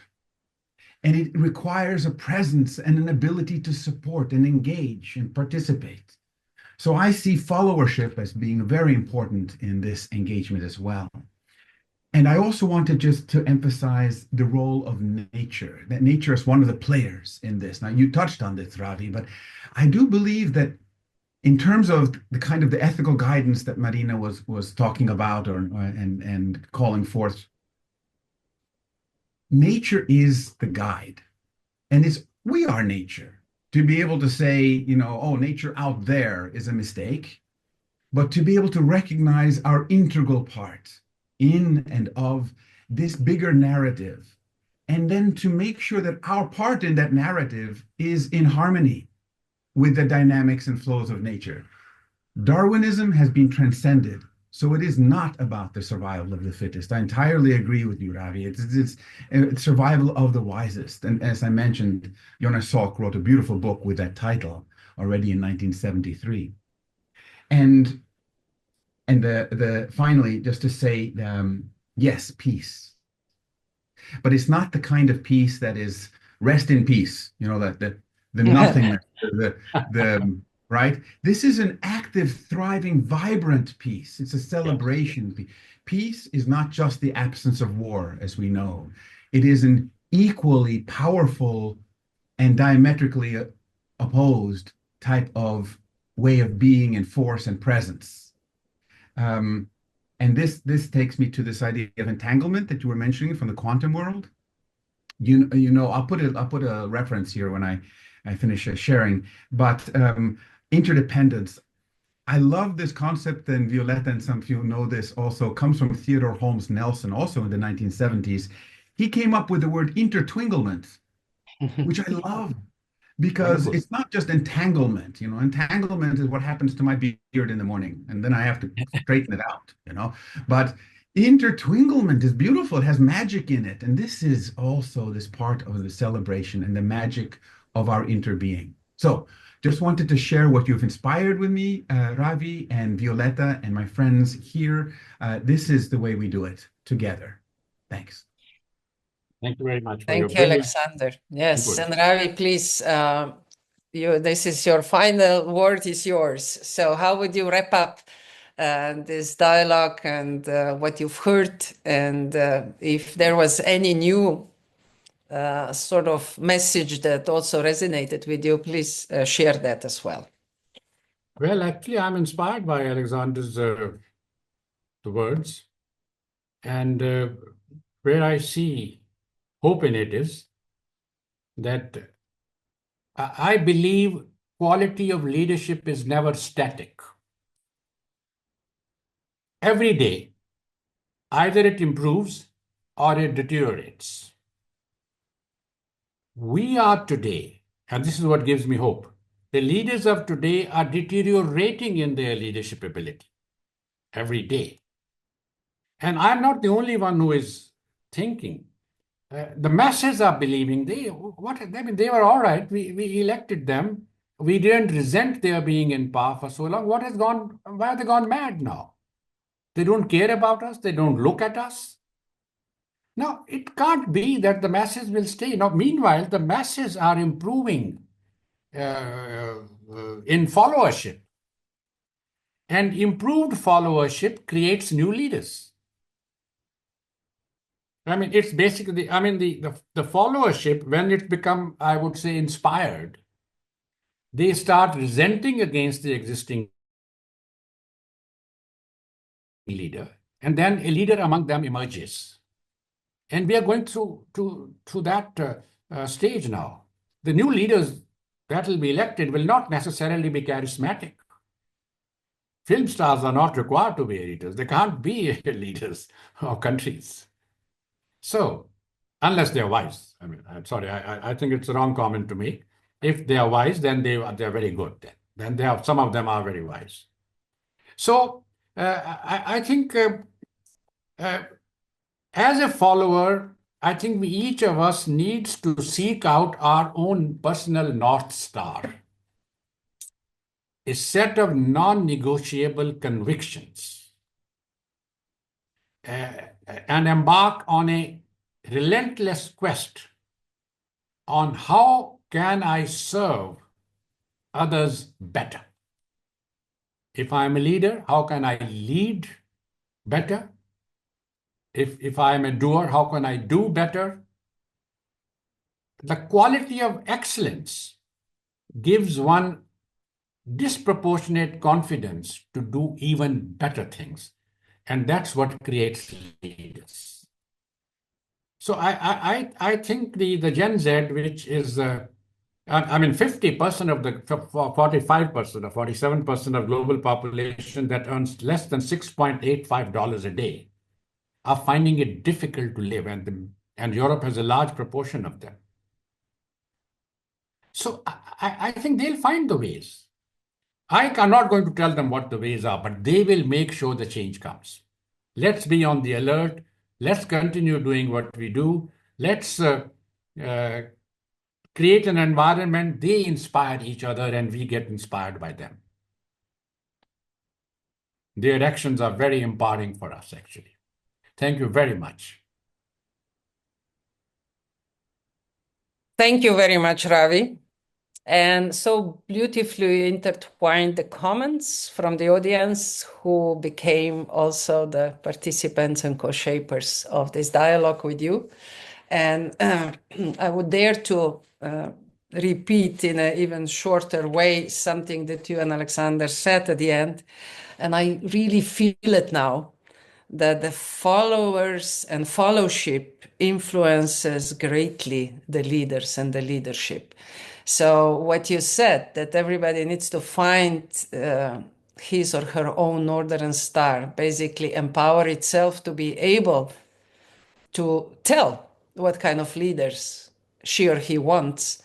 [SPEAKER 4] And it requires a presence and an ability to support and engage and participate. So I see followership as being very important in this engagement as well. And I also wanted just to emphasize the role of nature, that nature is one of the players in this. Now, you touched on this, Ravi, but I do believe that in terms of the kind of the ethical guidance that Marina was talking about and calling forth, nature is the guide, and we are nature. To be able to say, oh, nature out there is a mistake, but to be able to recognize our integral part in and of this bigger narrative, and then to make sure that our part in that narrative is in harmony with the dynamics and flows of nature. Darwinism has been transcended, so it is not about the survival of the fittest. I entirely agree with you, Ravi. It's survival of the wisest. And as I mentioned, Jonas Salk wrote a beautiful book with that title already in 1973. And finally, just to say, yes, peace, but it's not the kind of peace that is rest in peace. That the nothingness, the right. This is an active, thriving, vibrant peace. It's a celebration. Yes. Peace is not just the absence of war, as we know. It is an equally powerful and diametrically opposed type of way of being and force and presence. And this takes me to this idea of entanglement that you were mentioning from the quantum world. I'll put a reference here when I finish sharing, but interdependence. I love this concept, and Violetta and some of you know this also, comes from Theodore Holmes Nelson, also in the 1970s. He came up with the word intertwinglement, which I love. Because it's not just entanglement, entanglement is what happens to my beard in the morning, and then I have to straighten it out, But intertwinglement is beautiful. It has magic in it. And this is also this part of the celebration and the magic of our interbeing. So just wanted to share what you've inspired with me, Ravi and Violetta and my friends here. This is the way we do it together. Thanks.
[SPEAKER 2] Thank you very much for your
[SPEAKER 1] Thank you,
[SPEAKER 2] brilliant
[SPEAKER 1] Alexander. Yes,
[SPEAKER 2] input.
[SPEAKER 1] and Ravi, please, this is your final word is yours. So how would you wrap up this dialogue and what you've heard? And if there was any new sort of message that also resonated with you, please share that as well.
[SPEAKER 2] Well, actually, I'm inspired by Alexander's the words, and where I see hope in it is that I believe quality of leadership is never static. Every day, either it improves or it deteriorates. We are today, and this is what gives me hope, the leaders of today are deteriorating in their leadership ability every day. And I'm not the only one who is thinking. The masses are believing they were all right. We elected them. We didn't resent their being in power for so long. Why have they gone mad now? They don't care about us. They don't look at us. Now, it can't be that the masses will stay. Now, meanwhile, the masses are improving in followership. And improved followership creates new leaders. I mean, it's basically, the followership, when it become, I would say, inspired, they start resenting against the existing leader, and then a leader among them emerges. And we are going through that stage now. The new leaders that will be elected will not necessarily be charismatic. Film stars are not required to be leaders. They can't be leaders of countries. So, unless they're wise. I'm sorry, I think it's a wrong comment to make. If they are wise, then they're very good. Then some of them are very wise. So, I think as a follower, I think each of us needs to seek out our own personal North Star, a set of non-negotiable convictions, and embark on a relentless quest on how can I serve others better. If I'm a leader, how can I lead better? if I'm a doer, how can I do better? The quality of excellence gives one disproportionate confidence to do even better things. And that's what creates leaders. So I think the Gen Z, which is, I mean, 50% of the 45% or 47% of global population that earns less than $6.85 a day are finding it difficult to live, and Europe has a large proportion of them. So I think they'll find the ways. I'm not going to tell them what the ways are, but they will make sure the change comes. Let's be on the alert. Let's continue doing what we do. Let's create an environment. They inspire each other and we get inspired by them. Their actions are very empowering for us, actually. Thank you very much.
[SPEAKER 1] Thank you very much, Ravi. And so beautifully intertwined the comments from the audience who became also the participants and co-shapers of this dialogue with you. And I would dare to repeat in an even shorter way something that you and Alexander said at the end. And I really feel it now, that the followers and fellowship influences greatly the leaders and the leadership. So what you said, that everybody needs to find his or her own northern star, basically empower itself to be able to tell what kind of leaders she or he wants,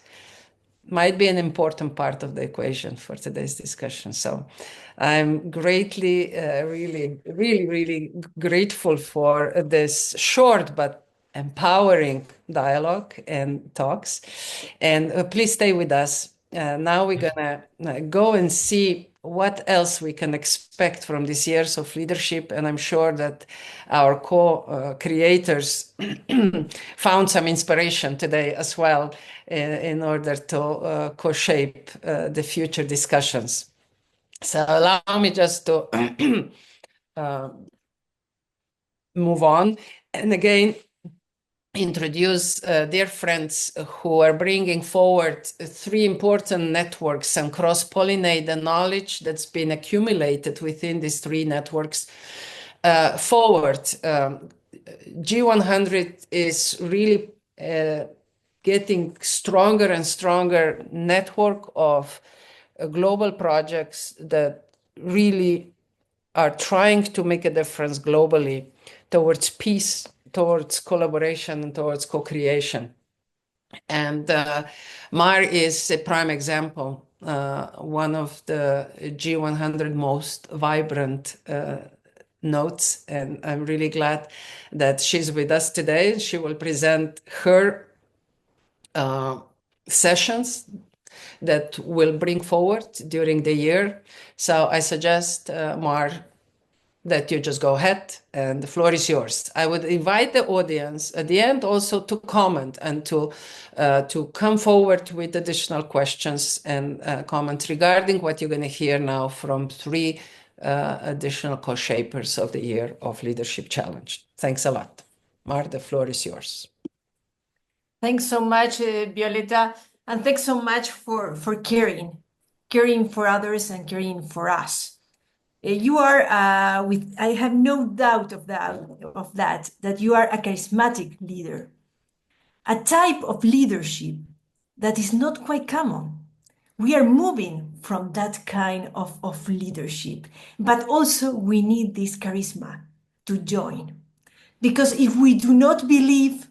[SPEAKER 1] might be an important part of the equation for today's discussion. So I'm greatly, really grateful for this short but empowering dialogue and talks. And please stay with us. Now we're gonna go and see what else we can expect from these years of leadership. And I'm sure that our co-creators found some inspiration today as well in order to co-shape the future discussions. So allow me just to move on. And again, introduce dear friends who are bringing forward three important networks and cross-pollinate the knowledge that's been accumulated within these three networks forward. G100 is really getting stronger and stronger network of global projects that really are trying to make a difference globally towards peace, towards collaboration, and towards co-creation. And MAR is a prime example, one of the G100 most vibrant nodes. And I'm really glad that she's with us today. She will present her sessions that will bring forward during the year. So I suggest, Mar, that you just go ahead and the floor is yours. I would invite the audience at the end also to comment and to come forward with additional questions and comments regarding what you're going to hear now from three additional co-shapers of the Year of Leadership Challenge. Thanks a lot. Mar, the floor is yours.
[SPEAKER 5] Thanks so much, Violeta, and thanks so much for caring for others and caring for us. You are, I have no doubt of that you are a charismatic leader, a type of leadership that is not quite common. We are moving from that kind of leadership, but also we need this charisma to join. Because if we do not believe,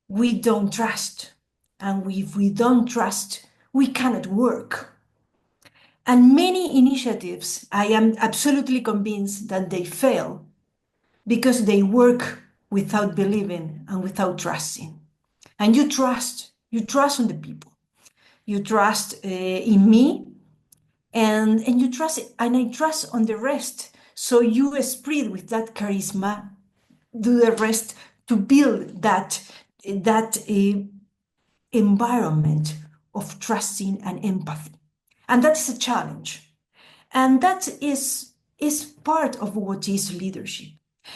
[SPEAKER 5] we don't trust. And if we don't trust, we cannot work. And many initiatives, I am absolutely convinced that they fail because they work without believing and without trusting. And you trust on the people. You trust in me, and you trust, and I trust on the rest. So you spread with that charisma, do the rest to build that environment of trusting and empathy. And that's a challenge. And that is part of what is leadership.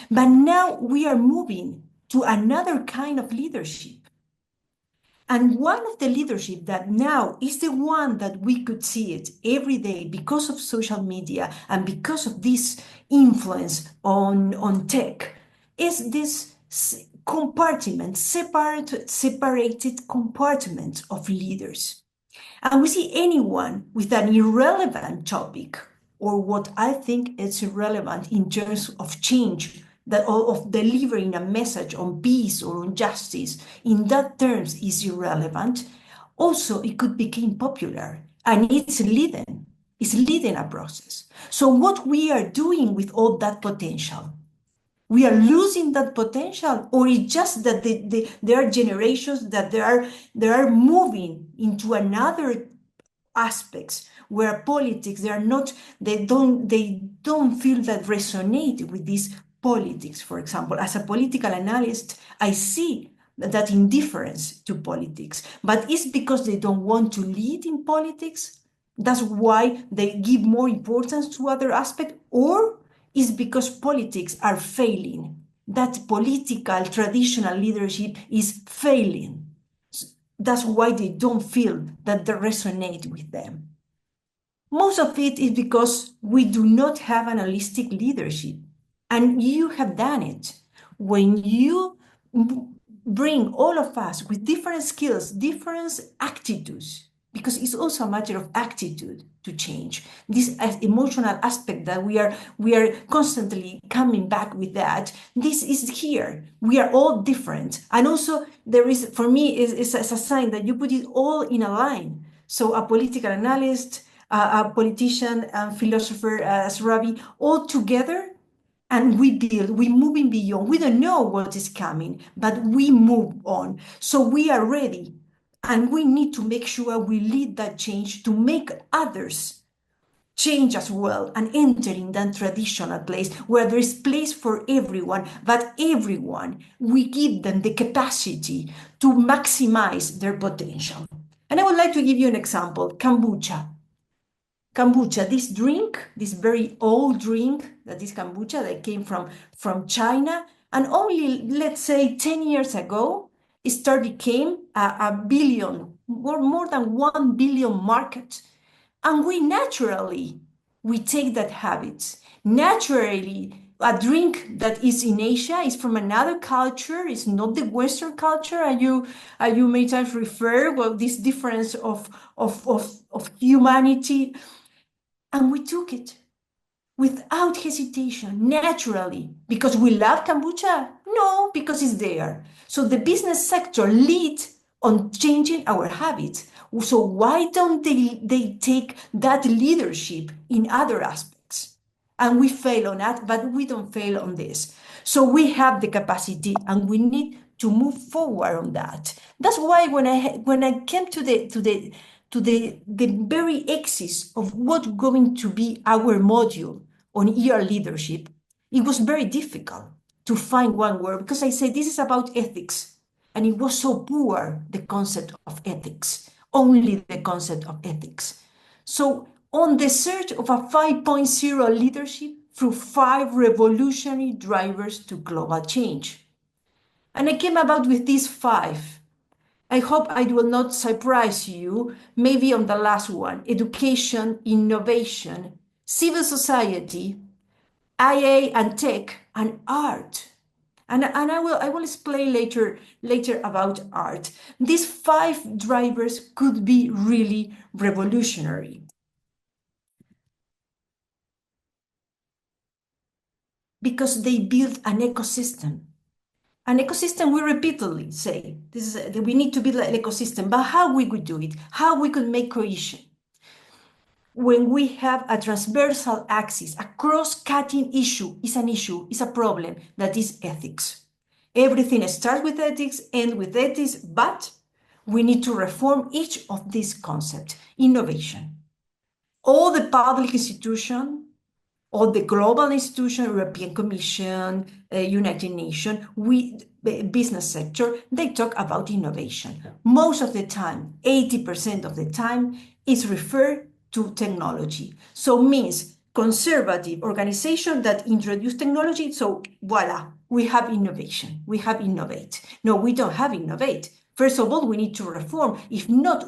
[SPEAKER 5] But now we are moving to another kind of leadership. And one of the leadership that now is the one that we could see it every day because of social media and because of this influence on tech is this compartment, separated compartments of leaders. And we see anyone with an irrelevant topic or what I think is irrelevant in terms of change, that of delivering a message on peace or on justice, in that terms is irrelevant. Also, it could become popular and it's leading a process. So what we are doing with all that potential, we are losing that potential, or it's just that there are generations that they are moving into another aspects where politics they don't feel that resonate with these politics. For example, as a political analyst, I see that indifference to politics, but it's because they don't want to lead in politics. That's why they give more importance to other aspects, or is because politics are failing, that political traditional leadership is failing. That's why they don't feel that they resonate with them. Most of it is because we do not have an holistic leadership, and you have done it. When you bring all of us with different skills, different attitudes, because it's also a matter of attitude to change. This emotional aspect that we are constantly coming back with, that this is here. We are all different. And also there is, for me, is a sign that you put it all in a line. So a political analyst, a politician, a philosopher, as Ravi, all together, and we moving beyond. We don't know what is coming, but we move on. So we are ready, and we need to make sure we lead that change to make others change as well and enter in that traditional place where there is place for everyone, but everyone, we give them the capacity to maximize their potential. And I would like to give you an example, kombucha. Kombucha, this drink, this very old drink, that is kombucha, that came from China, and only, let's say, 10 years ago, it became a billion, more than 1 billion market. And we take that habit. Naturally, a drink that is in Asia is from another culture, is not the Western culture, and you may times refer, well, this difference of humanity. And we took it without hesitation, naturally, because we love kombucha? No, because it's there. So the business sector leads on changing our habits. So why don't they take that leadership in other aspects? And we fail on that, but we don't fail on this. So we have the capacity, and we need to move forward on that. That's why when I came to the very axis of what's going to be our module on ER leadership, it was very difficult to find one word, because I said this is about ethics, and it was so poor, the concept of ethics, only the concept of ethics. So on the search of a 5.0 leadership through 5 revolutionary drivers to global change. And I came about with these 5. I hope I will not surprise you, maybe on the last one: education, innovation, civil society, IA and tech, and art. And I will explain later about art. These 5 drivers could be really revolutionary, because they build an ecosystem. An ecosystem, we repeatedly say, we need to build an ecosystem, but how we could do it, how we could make cohesion. When we have a transversal axis, a cross-cutting issue is a problem, that is ethics. Everything starts with ethics, ends with ethics, but we need to reform each of these concepts. Innovation. All the public institutions, all the global institutions, European Commission, United Nations, business sector, they talk about innovation. Most of the time, 80% of the time, is referred to technology. So means conservative organization that introduce technology. So voila, we have innovation, we have innovate. No, we don't have innovate. First of all, we need to reform. If not,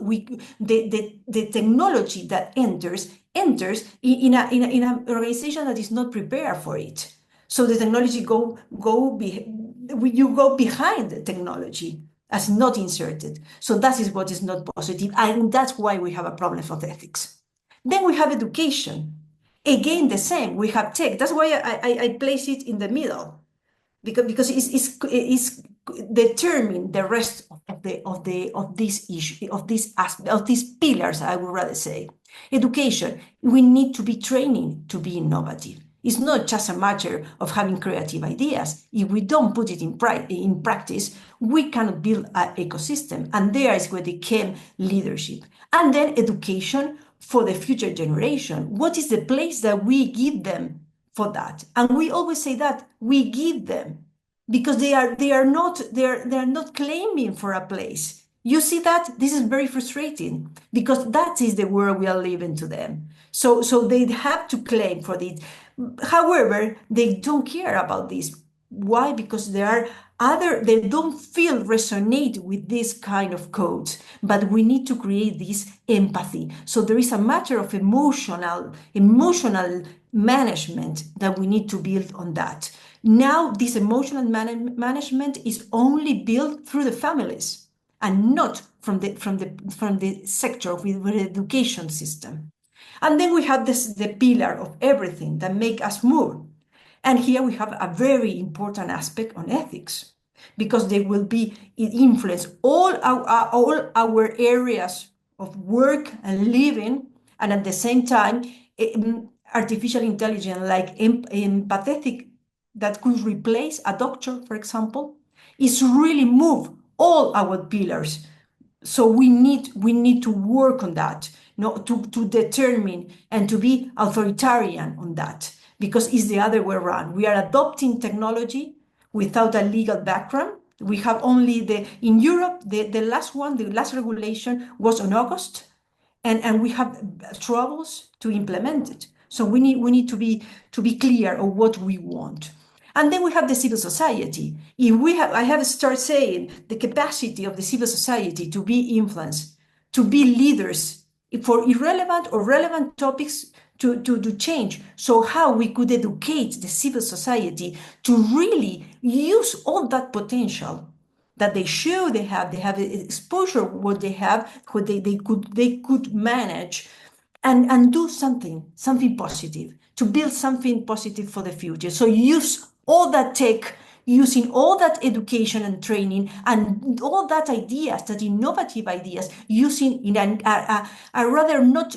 [SPEAKER 5] the technology that enters in an organization that is not prepared for it. So the technology you go behind the technology as not inserted. So that is what is not positive. And that's why we have a problem of ethics. Then we have education. Again, the same. We have tech. That's why I place it in the middle, because it's determine the rest of this issue, of these pillars. I would rather say education. We need to be training to be innovative. It's not just a matter of having creative ideas. If we don't put it in practice, we cannot build an ecosystem. And there is where they came leadership. And then education for the future generation. What is the place that we give them for that? And we always say that we give them, because they are not claiming for a place. You see that? This is very frustrating, because that is the world we are living to them. So they have to claim for it. However, they don't care about this. Why? Because they don't feel resonate with this kind of codes, but we need to create this empathy. So there is a matter of emotional management that we need to build on that. Now, this emotional management is only built through the families and not from the sector of the education system. And then we have the pillar of everything that make us move. And here we have a very important aspect on ethics, because they will influence all our areas of work and living, and at the same time, artificial intelligence like empathetic that could replace a doctor, for example, is really move all our pillars. So we need to work on that, to determine and to be authoritarian on that, because it's the other way around. We are adopting technology without a legal background. We have only in Europe, the last regulation was on August, and we have troubles to implement it. So we need to be clear of what we want. And then we have the civil society. I have started saying the capacity of the civil society to be influenced, to be leaders for irrelevant or relevant topics to change. So how we could educate the civil society to really use all that potential that they have exposure, what they have, what they could manage, and do something positive, to build something positive for the future. So use all that tech, using all that education and training, and all that ideas, that innovative ideas, using in a rather not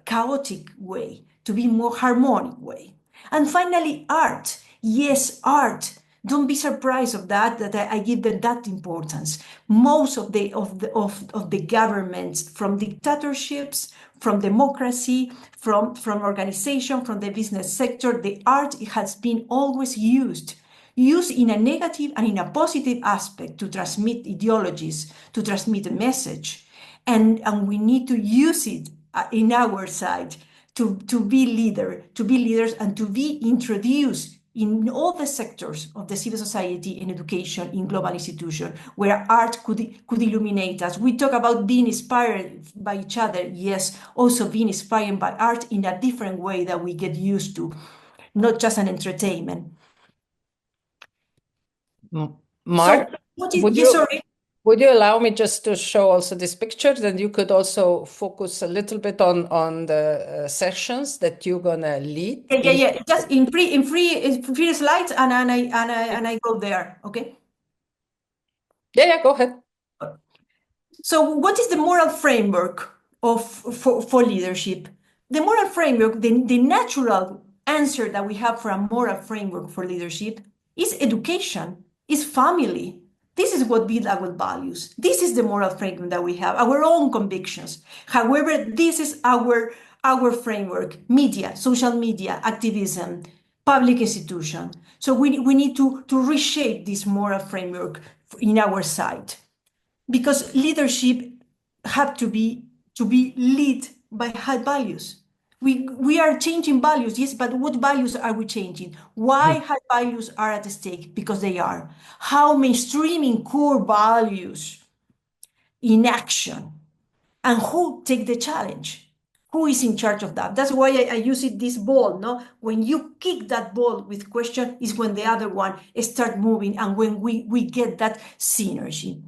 [SPEAKER 5] chaotic way, to be more harmonic way. And finally, art. Yes, art. Don't be surprised of that I give them that importance. Most of the governments, from dictatorships, from democracy, from organization, from the business sector, the art has been always used in a negative and in a positive aspect to transmit ideologies, to transmit a message. And we need to use it in our side to be leaders and to be introduced in all the sectors of the civil society, in education, in global institutions, where art could illuminate us. We talk about being inspired by each other. Yes, also being inspired by art in a different way that we get used to, not just an entertainment.
[SPEAKER 1] Mark,
[SPEAKER 5] So,
[SPEAKER 1] would you allow me just to show also this picture? Then you could also focus a little bit on the sessions that you're gonna lead.
[SPEAKER 5] Yeah. Just in free slides, and I go there. Okay.
[SPEAKER 1] Yeah. Go ahead.
[SPEAKER 5] So, what is the moral framework for leadership? The moral framework, the natural answer that we have for a moral framework for leadership is education, is family. This is what builds our values. This is the moral framework that we have, our own convictions. However, this is our framework: media, social media, activism, public institution. So we need to reshape this moral framework in our side, because leadership have to be led by high values. We are changing values, yes, but what values are we changing? Why high values are at stake? Because they are. How mainstreaming core values in action, and who take the challenge? Who is in charge of that? That's why I use it, this ball, no? When you kick that ball with question is when the other one start moving, and when we get that synergy.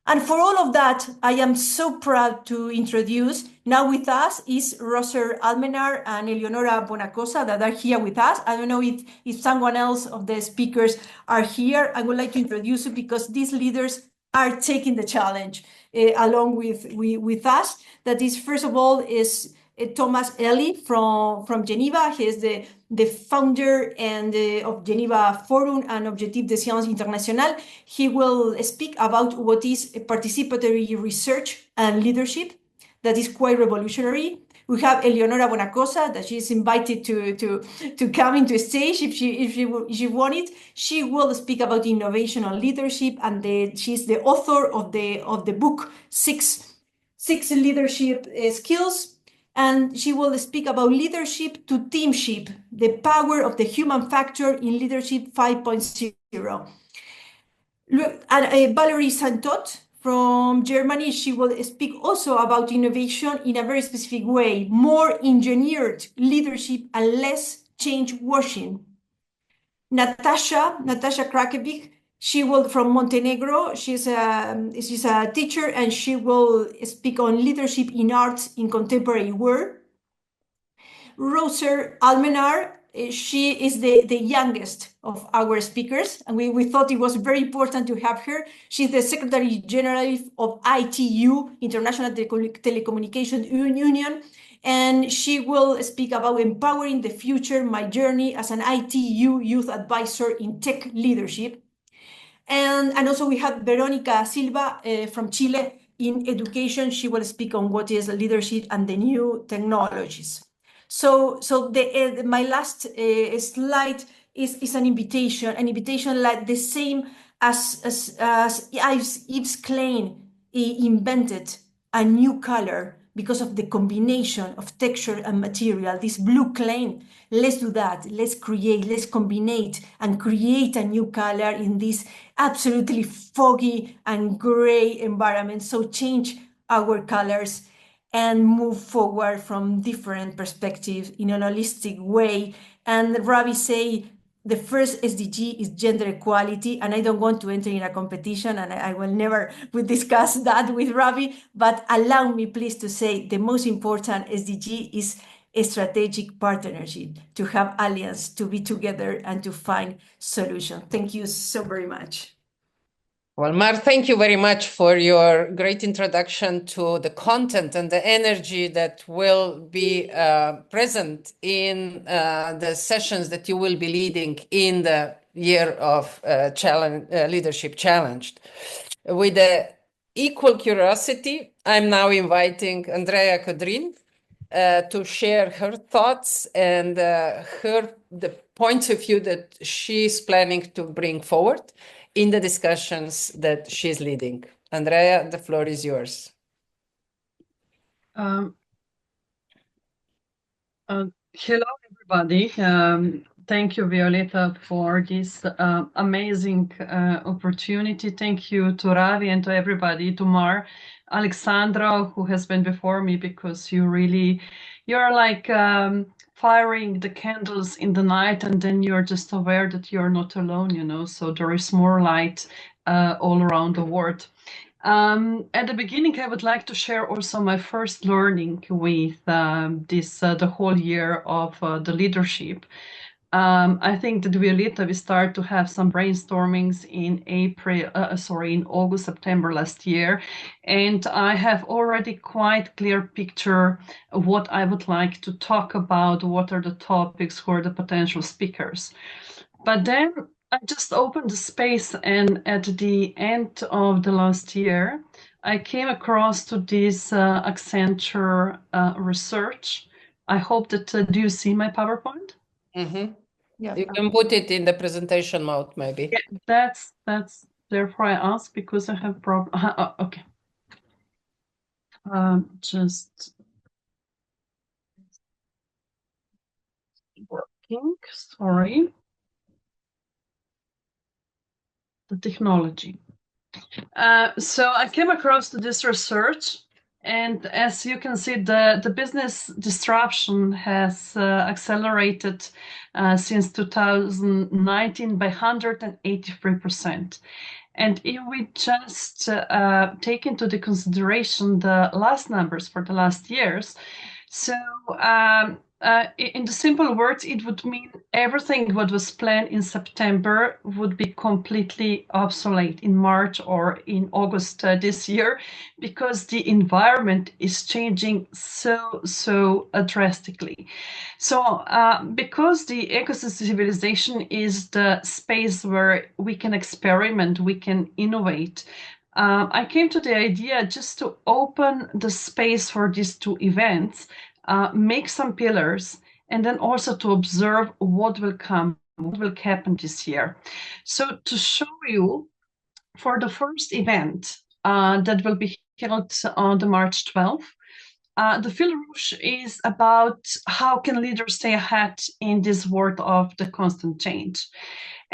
[SPEAKER 5] And for all of that, I am so proud to introduce, now with us is Roser Almenar and Eleonora Bonacosa that are here with us. I don't know if someone else of the speakers are here. I would like to introduce you because these leaders are taking the challenge along with us. That is, first of all, is Thomas Eli from Geneva. He is the founder and of Geneva Forum and Objectif de Sciences Internationales. He will speak about what is participatory research and leadership. That is quite revolutionary. We have Eleonora Bonacosa that she is invited to come into stage if she wanted. She will speak about innovation and leadership, and she's the author of the book Six Leadership Skills. And she will speak about leadership to teamship, the power of the human factor in leadership 5.0. And Valerie Santot from Germany, she will speak also about innovation in a very specific way, more engineered leadership and less change washing. Natasha Krakovic, she will from Montenegro. She's a teacher, and she will speak on leadership in arts in contemporary world. Roser Almenar, she is the youngest of our speakers, and we thought it was very important to have her. She's the Secretary General of ITU, International Telecommunication Union, and she will speak about empowering the future, my journey as an ITU youth advisor in tech leadership. And also we have Veronica Silva from Chile in education. She will speak on what is leadership and the new technologies. So my last slide is an invitation like the same as Yves Klein invented a new color because of the combination of texture and material, this blue clay. Let's do that. Let's create, let's combine and create a new color in this absolutely foggy and gray environment. So change our colors and move forward from different perspectives in an holistic way. And Ravi say, the first SDG is gender equality, and I don't want to enter in a competition, and I will never would discuss that with Ravi, but allow me please to say the most important SDG is a strategic partnership, to have alliance, to be together and to find solutions. Thank you so very much.
[SPEAKER 1] Well, Mar, thank you very much for your great introduction to the content and the energy that will be present in the sessions that you will be leading in the year of Leadership Challenged. With the equal curiosity, I'm now inviting Andrea Codrin to share her thoughts and the points of view that she's planning to bring forward in the discussions that she's leading. Andrea, the floor is yours.
[SPEAKER 6] Hello, everybody. Thank you, Violeta, for this amazing opportunity. Thank you to Ravi and to everybody, to Mar, Alexandra, who has been before me, because you're like firing the candles in the night, and then you're just aware that you're not alone, so there is more light all around the world. At the beginning, I would like to share also my first learning with the whole year of the leadership. I think that we start to have some brainstormings in August, September last year, and I have already quite clear picture of what I would like to talk about, what are the topics, who are the potential speakers. But then I just opened the space, and at the end of the last year, I came across to this Accenture research. I hope that, do you see my PowerPoint?
[SPEAKER 1] Mm-hmm.
[SPEAKER 5] Yeah.
[SPEAKER 1] You can put it in the presentation mode, maybe.
[SPEAKER 6] Yeah, that's therefore I asked, because I have problem. Okay. Just working. Sorry. The technology. So I came across this research, and as you can see, the business disruption has accelerated since 2019 by 183%. And if we just take into the consideration the last numbers for the last years, so in the simple words, it would mean everything what was planned in September would be completely obsolete in March or in August this year, because the environment is changing so drastically. So because the Ecocivilisation is the space where we can experiment, we can innovate, I came to the idea just to open the space for these two events, make some pillars, and then also to observe what will come, what will happen this year. So to show you, for the first event that will be held on the March 12th, the Fil Rouge is about how can leaders stay ahead in this world of the constant change.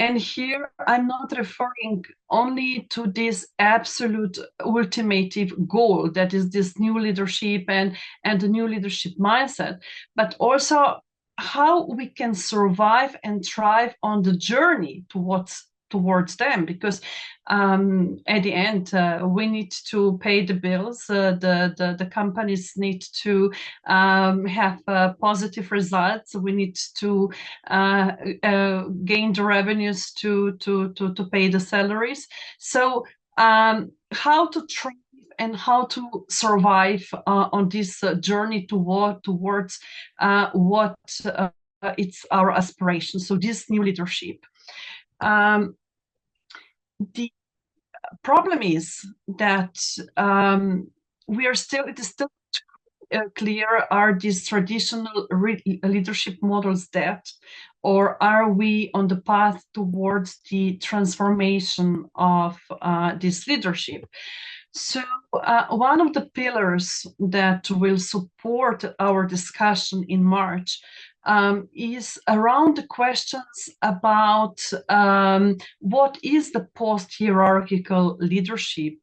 [SPEAKER 6] And here I'm not referring only to this absolute ultimative goal, that is this new leadership and the new leadership mindset, but also how we can survive and thrive on the journey towards them, because at the end we need to pay the bills, the companies need to have positive results, we need to gain the revenues to pay the salaries. So how to thrive and how to survive on this journey towards what it's our aspiration, so this new leadership. The problem is that it is still clear, are these traditional leadership models dead, or are we on the path towards the transformation of this leadership? So one of the pillars that will support our discussion in March is around the questions about what is the post-hierarchical leadership?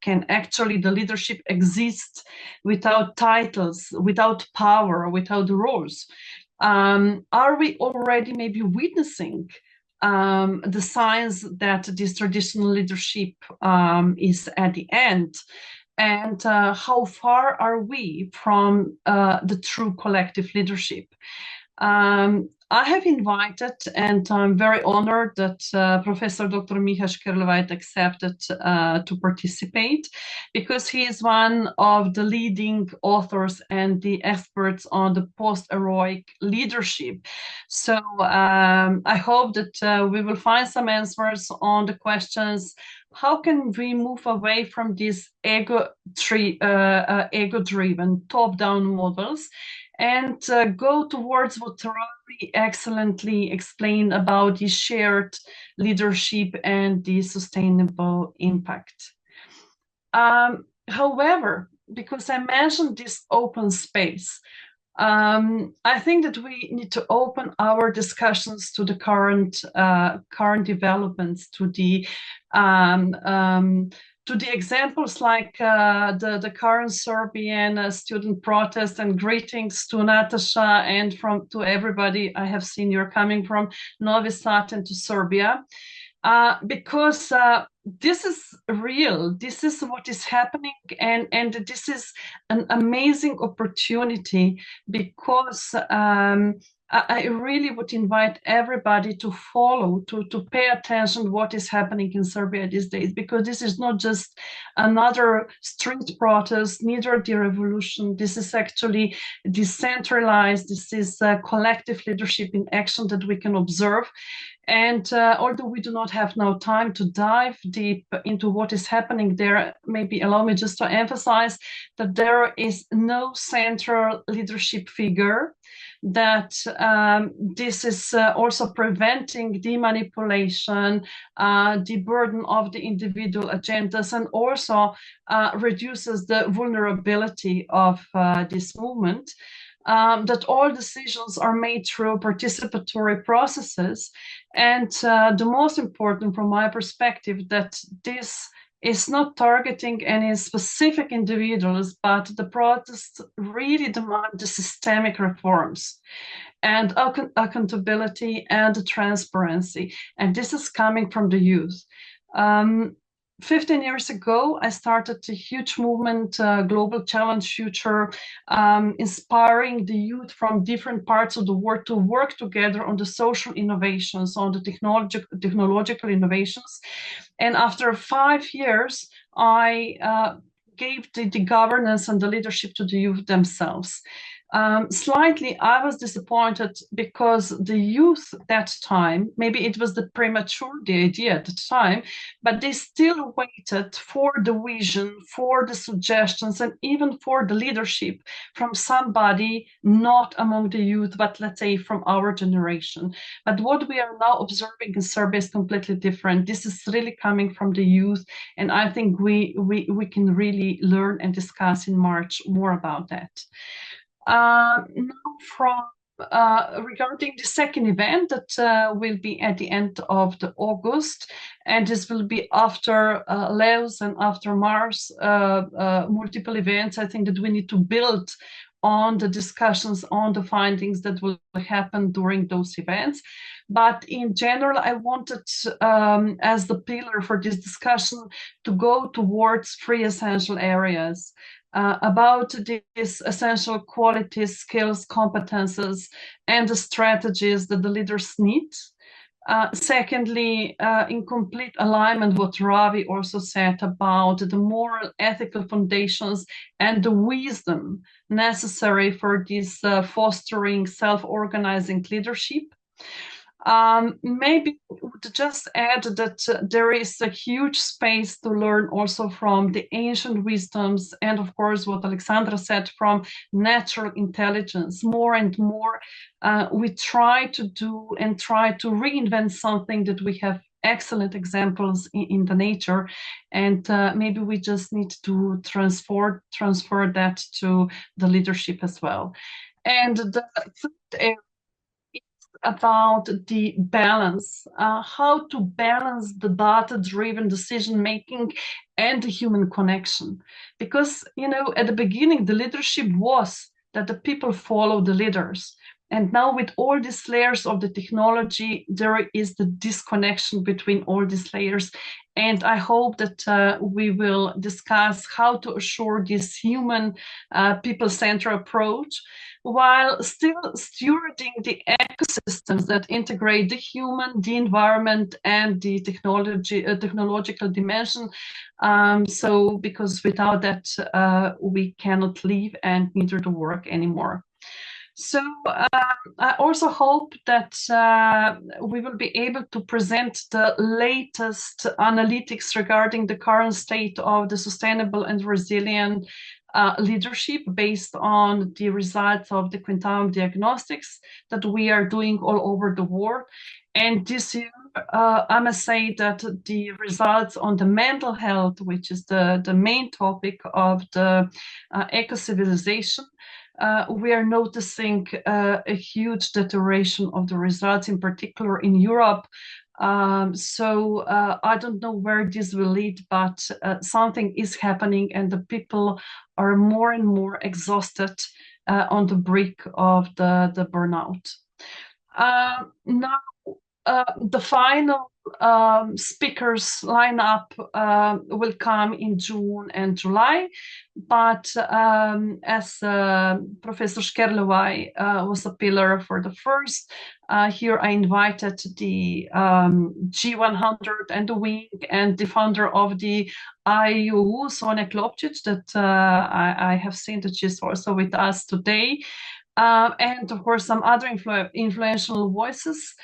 [SPEAKER 6] Can actually the leadership exist without titles, without power, without roles? Are we already maybe witnessing the signs that this traditional leadership is at the end? And how far are we from the true collective leadership? I have invited, and I'm very honored that Professor Dr. Miha Škerlvait accepted to participate, because he is one of the leading authors and the experts on the post-heroic leadership. So I hope that we will find some answers on the questions: how can we move away from these ego-driven, top-down models, and go towards what Ravi excellently explained about the shared leadership and the sustainable impact. However, because I mentioned this open space, I think that we need to open our discussions to the current developments, to the examples like the current Serbian student protest. And greetings to Natasha and to everybody. I have seen you're coming from Novi Sad and to Serbia, because this is real. This is what is happening, and this is an amazing opportunity, because I really would invite everybody to follow, to pay attention what is happening in Serbia these days, because this is not just another street protest, neither the revolution. This is actually decentralized. This is collective leadership in action that we can observe. And although we do not have now time to dive deep into what is happening there, maybe allow me just to emphasize that there is no central leadership figure, that this is also preventing the manipulation, the burden of the individual agendas, and also reduces the vulnerability of this movement. that all decisions are made through participatory processes. And the most important from my perspective, that this is not targeting any specific individuals, but the protests really demand the systemic reforms and accountability and transparency. And this is coming from the youth. 15 years ago, I started a huge movement, Global Challenge Future, inspiring the youth from different parts of the world to work together on the social innovations, on the technological innovations. And after 5 years, I gave the governance and the leadership to the youth themselves. Slightly, I was disappointed because the youth that time, maybe it was the idea at the time, but they still waited for the vision, for the suggestions, and even for the leadership from somebody not among the youth, but let's say from our generation. But what we are now observing in Serbia is completely different. This is really coming from the youth, and I think we can really learn and discuss in March more about that. Now regarding the second event that will be at the end of the August, and this will be after Leos and after Mars, multiple events. I think that we need to build on the discussions, on the findings that will happen during those events. But in general, I wanted, as the pillar for this discussion, to go towards 3 essential areas. About these essential qualities, skills, competences, and the strategies that the leaders need. Secondly, in complete alignment with what Ravi also said about the moral, ethical foundations and the wisdom necessary for this fostering self-organizing leadership. Maybe to just add that there is a huge space to learn also from the ancient wisdoms, and of course what Alexandra said, from natural intelligence. More and more we try to do and try to reinvent something that we have excellent examples in the nature, and maybe we just need to transfer that to the leadership as well. And the third area about the balance, how to balance the data-driven decision-making and the human connection. Because, at the beginning, the leadership was that the people follow the leaders. And now with all these layers of the technology, there is the disconnection between all these layers. And I hope that we will discuss how to assure this human people-centered approach while still stewarding the ecosystems that integrate the human, the environment, and the technological dimension. Because without that, we cannot live and neither to work anymore. So I also hope that we will be able to present the latest analytics regarding the current state of the sustainable and resilient leadership based on the results of the quintum diagnostics that we are doing all over the world. And this year, I must say that the results on the mental health, which is the main topic of the Ecocivilisation, we are noticing a huge deterioration of the results, in particular in Europe. So I don't know where this will lead, but something is happening, and the people are more and more exhausted on the brink of the burnout. Now, the final speakers lineup will come in June and July, but as Professor Škerlovai was a pillar for the first, here I invited the G100 and the wing and the founder of the IUU, Sonja Klopčić, that I have seen that she's also with us today, and of course some other influential voices,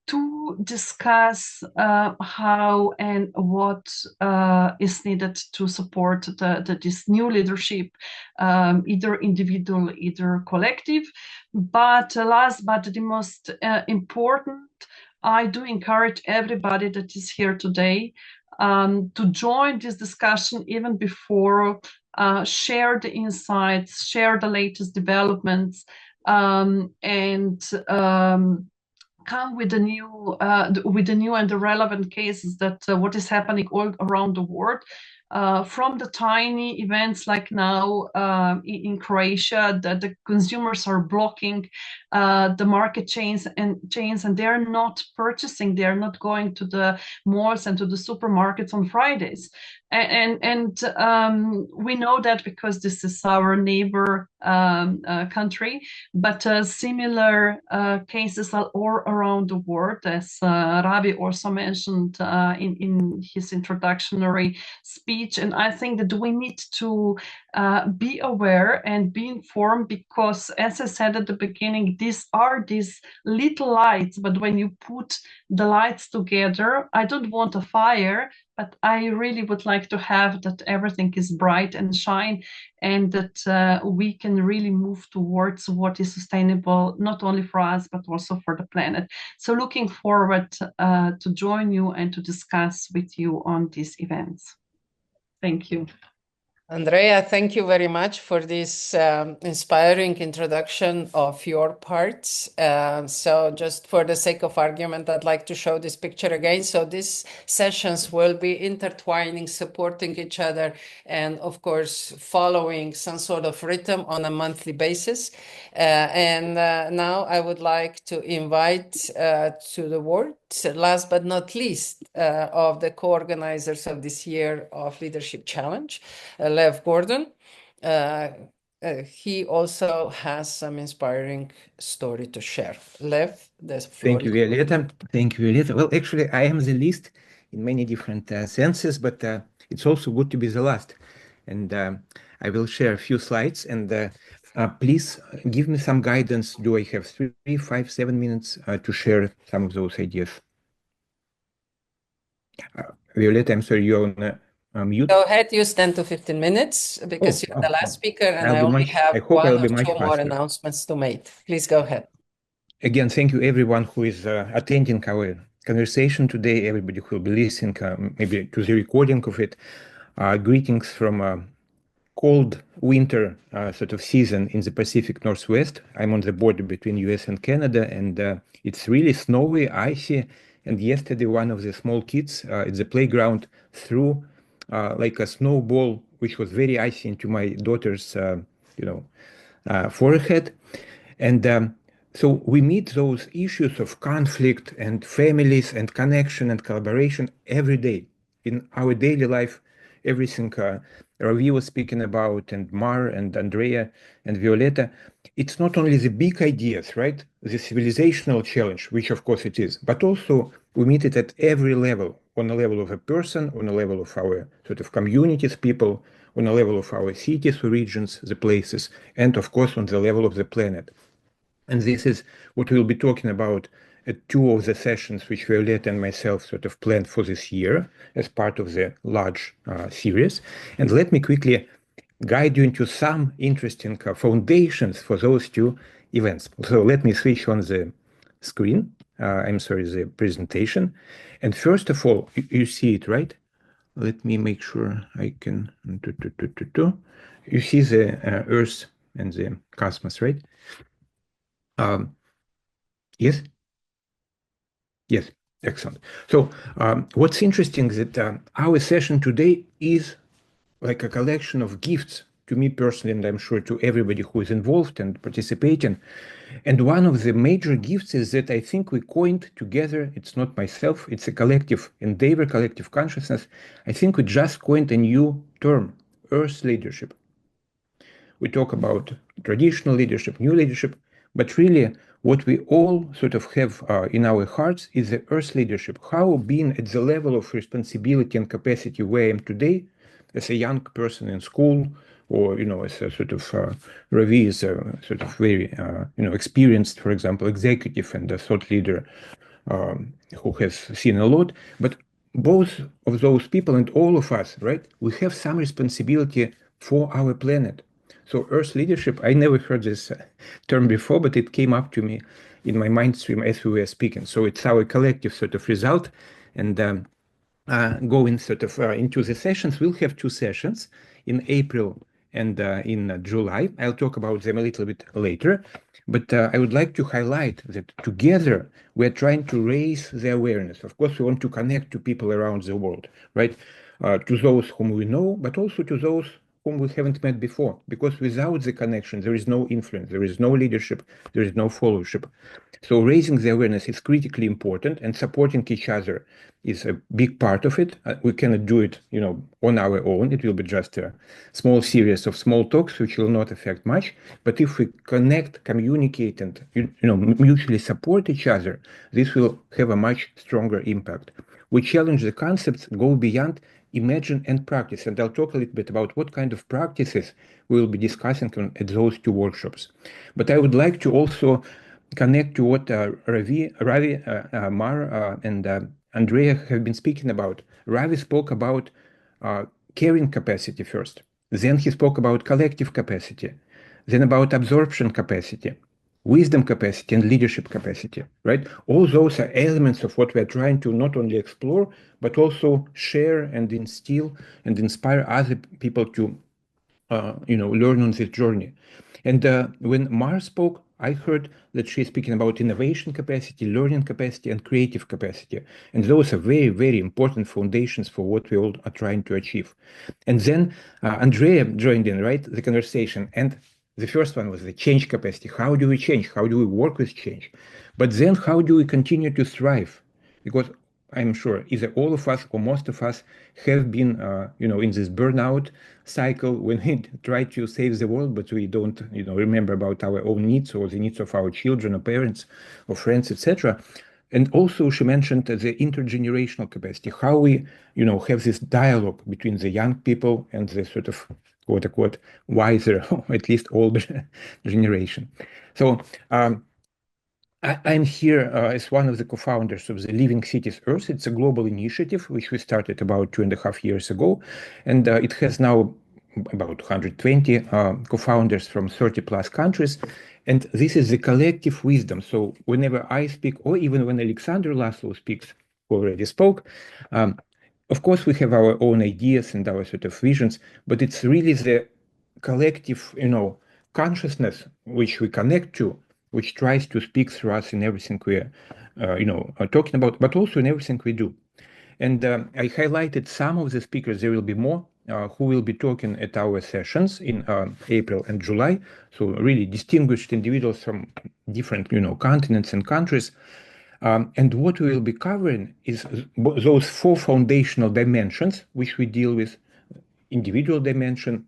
[SPEAKER 6] to discuss how and what is needed to support this new leadership, either individual, either collective. But last but the most important, I do encourage everybody that is here today to join this discussion even before share the insights, share the latest developments, and come with the new and the relevant cases that what is happening all around the world. From the tiny events like now in Croatia, that the consumers are blocking the market chains, and they're not purchasing, they're not going to the malls and to the supermarkets on Fridays. And we know that because this is our neighbor country, but similar cases are all around the world, as Ravi also mentioned in his introductory speech. And I think that we need to be aware and be informed, because, as I said at the beginning, these little lights, but when you put the lights together, I don't want a fire, but I really would like to have that everything is bright and shine, and that we can really move towards what is sustainable, not only for us, but also for the planet. So looking forward to join you and to discuss with you on these events. Thank you.
[SPEAKER 1] Andrea, thank you very much for this inspiring introduction of your parts. So just for the sake of argument, I'd like to show this picture again. So these sessions will be intertwining, supporting each other, and of course, following some sort of rhythm on a monthly basis. Now I would like to invite to the word, last but not least, of the co-organizers of this year of Leadership Challenge, Lev Gordon. He also has some inspiring story to share. Lev, the floor.
[SPEAKER 7] Thank you, Violeta. Thank you, Violeta. Well, actually, I am the least in many different senses, but it's also good to be the last. And I will share a few slides, and please give me some guidance. Do I have 3, 5, 7 minutes to share some of those ideas? Violeta, I'm sorry, you're on mute.
[SPEAKER 1] Go ahead, use 10 to 15 minutes, because you're the last speaker, and I only have one or two more announcements to make. Please go ahead.
[SPEAKER 7] Again, thank you everyone who is attending our conversation today, everybody who will be listening maybe to the recording of it. Greetings from cold winter sort of season in the Pacific Northwest. I'm on the border between US and Canada, and it's really snowy, icy. And yesterday, one of the small kids at the playground threw like a snowball, which was very icy, into my daughter's, forehead. And so we meet those issues of conflict and families and connection and collaboration every day in our daily life. Everything Ravi was speaking about, and Mar and Andrea and Violeta, it's not only the big ideas, right? The civilizational challenge, which of course it is, but also we meet it at every level, on the level of a person, on the level of our sort of communities, people, on the level of our cities or regions, the places, and of course on the level of the planet. And this is what we'll be talking about at 2 of the sessions which Violeta and myself sort of planned for this year as part of the large series. And let me quickly guide you into some interesting foundations for those 2 events. So let me switch on the screen. The presentation. And first of all, you see it, right? Let me make sure I can. You see the Earth and the cosmos, right? Yes? Yes, excellent. So what's interesting is that our session today is like a collection of gifts to me personally, and I'm sure to everybody who is involved and participating. And one of the major gifts is that I think we coined together, it's not myself, it's a collective endeavor, collective consciousness. I think we just coined a new term, Earth leadership. We talk about traditional leadership, new leadership, but really what we all sort of have in our hearts is the Earth leadership. How being at the level of responsibility and capacity where I am today, as a young person in school, or as a sort of Ravi is a sort of very experienced, for example, executive and a thought leader who has seen a lot. But both of those people and all of us, right, we have some responsibility for our planet. So Earth leadership, I never heard this term before, but it came up to me in my mind stream as we were speaking. So it's our collective sort of result. And going sort of into the sessions, we'll have 2 sessions. in April and in July. I'll talk about them a little bit later. But I would like to highlight that together we're trying to raise the awareness. Of course, we want to connect to people around the world, right? To those whom we know, but also to those whom we haven't met before. Because without the connection, there is no influence, there is no leadership, there is no followership. So raising the awareness is critically important, and supporting each other is a big part of it. We cannot do it, on our own. It will be just a small series of small talks, which will not affect much. But if we connect, communicate, and mutually support each other, this will have a much stronger impact. We challenge the concepts, go beyond, imagine and practice. And I'll talk a little bit about what kind of practices we will be discussing at those two workshops. But I would like to also connect to what Ravi, Mar, and Andrea have been speaking about. Ravi spoke about carrying capacity first. Then he spoke about collective capacity. Then about absorption capacity, wisdom capacity, and leadership capacity, right? All those are elements of what we're trying to not only explore, but also share and instill and inspire other people to learn on this journey. And when Mara spoke, I heard that she's speaking about innovation capacity, learning capacity, and creative capacity. And those are very, very important foundations for what we all are trying to achieve. And then Andrea joined in, right, the conversation. And the first one was the change capacity. How do we change? How do we work with change? But then how do we continue to thrive? Because I'm sure either all of us or most of us have been, in this burnout cycle when we try to save the world, but we don't, remember about our own needs or the needs of our children or parents or friends, etc. And also she mentioned the intergenerational capacity, how we, have this dialogue between the young people and the sort of quote unquote wiser, or at least older generation. So I'm here as one of the co-founders of the Living Cities Earth. It's a global initiative which we started about 2.5 years ago, and it has now about 120 co-founders from 30 plus countries. And this is the collective wisdom. So whenever I speak, or even when Alexander Laszlo speaks, who already spoke, of course we have our own ideas and our sort of visions, but it's really the collective, consciousness which we connect to, which tries to speak through us in everything we're, are talking about, but also in everything we do. And I highlighted some of the speakers. There will be more who will be talking at our sessions in April and July. So really distinguished individuals from different, continents and countries. And what we will be covering is those 4 foundational dimensions which we deal with: individual dimension,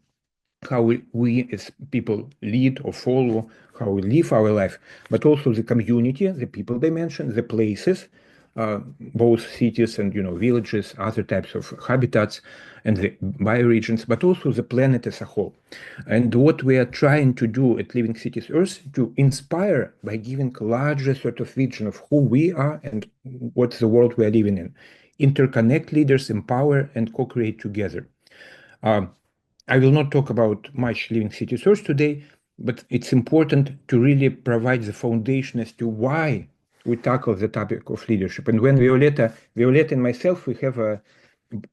[SPEAKER 7] how we as people lead or follow, how we live our life, but also the community, the people dimension, the places, both cities and villages, other types of habitats, and the bioregions, but also the planet as a whole. And what we are trying to do at Living Cities Earth to inspire by giving a larger sort of vision of who we are and what's the world we are living in. Interconnect leaders, empower, and co-create together. I will not talk about much Living Cities Earth today, but it's important to really provide the foundation as to why we tackle the topic of leadership. And when Violetta and myself, we have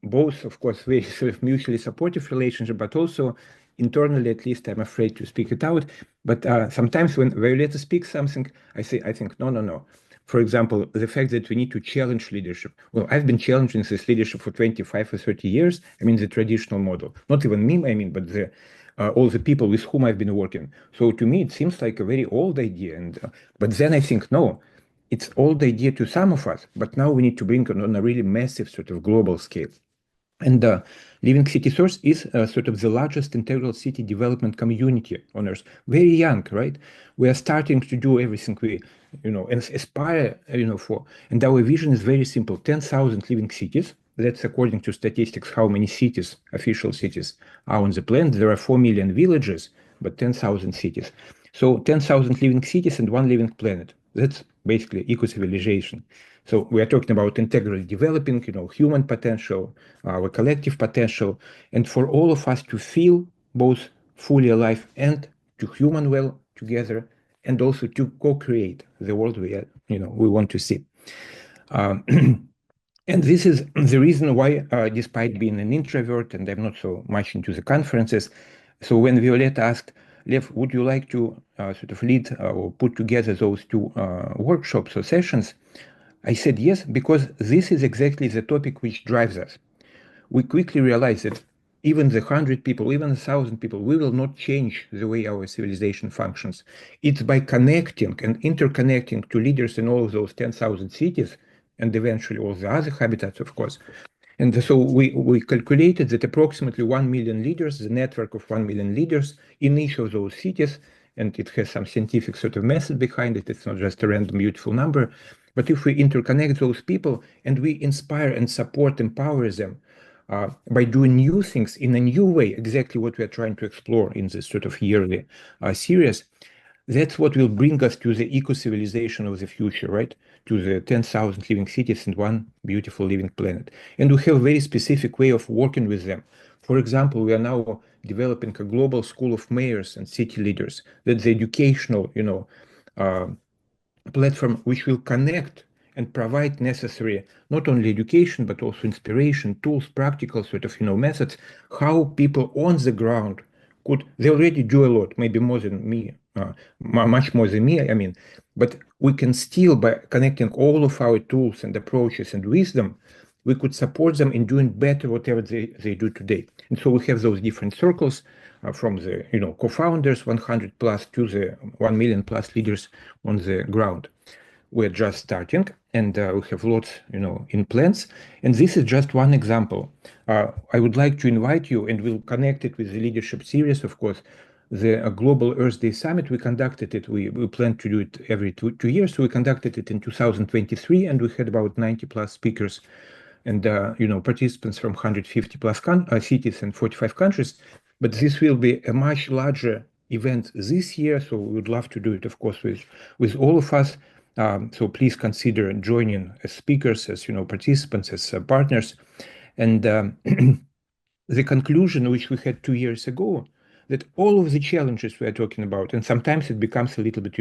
[SPEAKER 7] both, of course, very sort of mutually supportive relationship, but also internally, at least, I'm afraid to speak it out. But sometimes when Violetta speaks something, I think, no. For example, the fact that we need to challenge leadership. Well, I've been challenging this leadership for 25 or 30 years. I mean, the traditional model. Not even me, but all the people with whom I've been working. So to me, it seems like a very old idea. But then I think, no, it's old idea to some of us. But now we need to bring it on a really massive sort of global scale. And Living Cities Earth is sort of the largest integral city development community on Earth. Very young, right? We are starting to do everything we, and aspire, for. And our vision is very simple: 10,000 living cities. That's according to statistics, how many cities, official cities, are on the planet. There are 4 million villages, but 10,000 cities. So 10,000 living cities and 1 living planet. That's basically eco-civilization. So we are talking about integrally developing, human potential, our collective potential, and for all of us to feel both fully alive and to human well together, and also to co-create the world we want to see. And this is the reason why, despite being an introvert and I'm not so much into the conferences, so when Violetta asked, Lev, would you like to sort of lead or put together those two workshops or sessions? I said yes, because this is exactly the topic which drives us. We quickly realized that even the 100 people, even 1,000 people, we will not change the way our civilization functions. It's by connecting and interconnecting to leaders in all of those 10,000 cities and eventually all the other habitats, of course. And so we calculated that approximately 1 million leaders, the network of 1 million leaders in each of those cities, and it has some scientific sort of method behind it. It's not just a random beautiful number. But if we interconnect those people and we inspire and support, empower them by doing new things in a new way, exactly what we are trying to explore in this sort of yearly series, that's what will bring us to the eco-civilization of the future, right? To the 10,000 living cities and one beautiful living planet. And we have a very specific way of working with them. For example, we are now developing a global school of mayors and city leaders. That's the educational, uh, platform which will connect and provide necessary not only education but also inspiration, tools, practical sort of methods, how people on the ground could. They already do a lot, maybe more than me, much more than me. I mean, but we can still, by connecting all of our tools and approaches and wisdom, we could support them in doing better whatever they do today. And so we have those different circles from the co-founders 100 plus to the 1 million plus leaders on the ground. We're just starting and we have lots in plans, and this is just one example. I would like to invite you, and we'll connect it with the leadership series, of course. The Global Earth Day Summit, we conducted it, we plan to do it every two years, so we conducted it in 2023, and we had about 90 plus speakers and participants from 150 plus cities and 45 countries. But this will be a much larger event this year, so we would love to do it, of course, with all of us. So please consider joining as speakers, as participants, as partners. And the conclusion which we had 2 years ago, that all of the challenges we are talking about, and sometimes it becomes a little bit,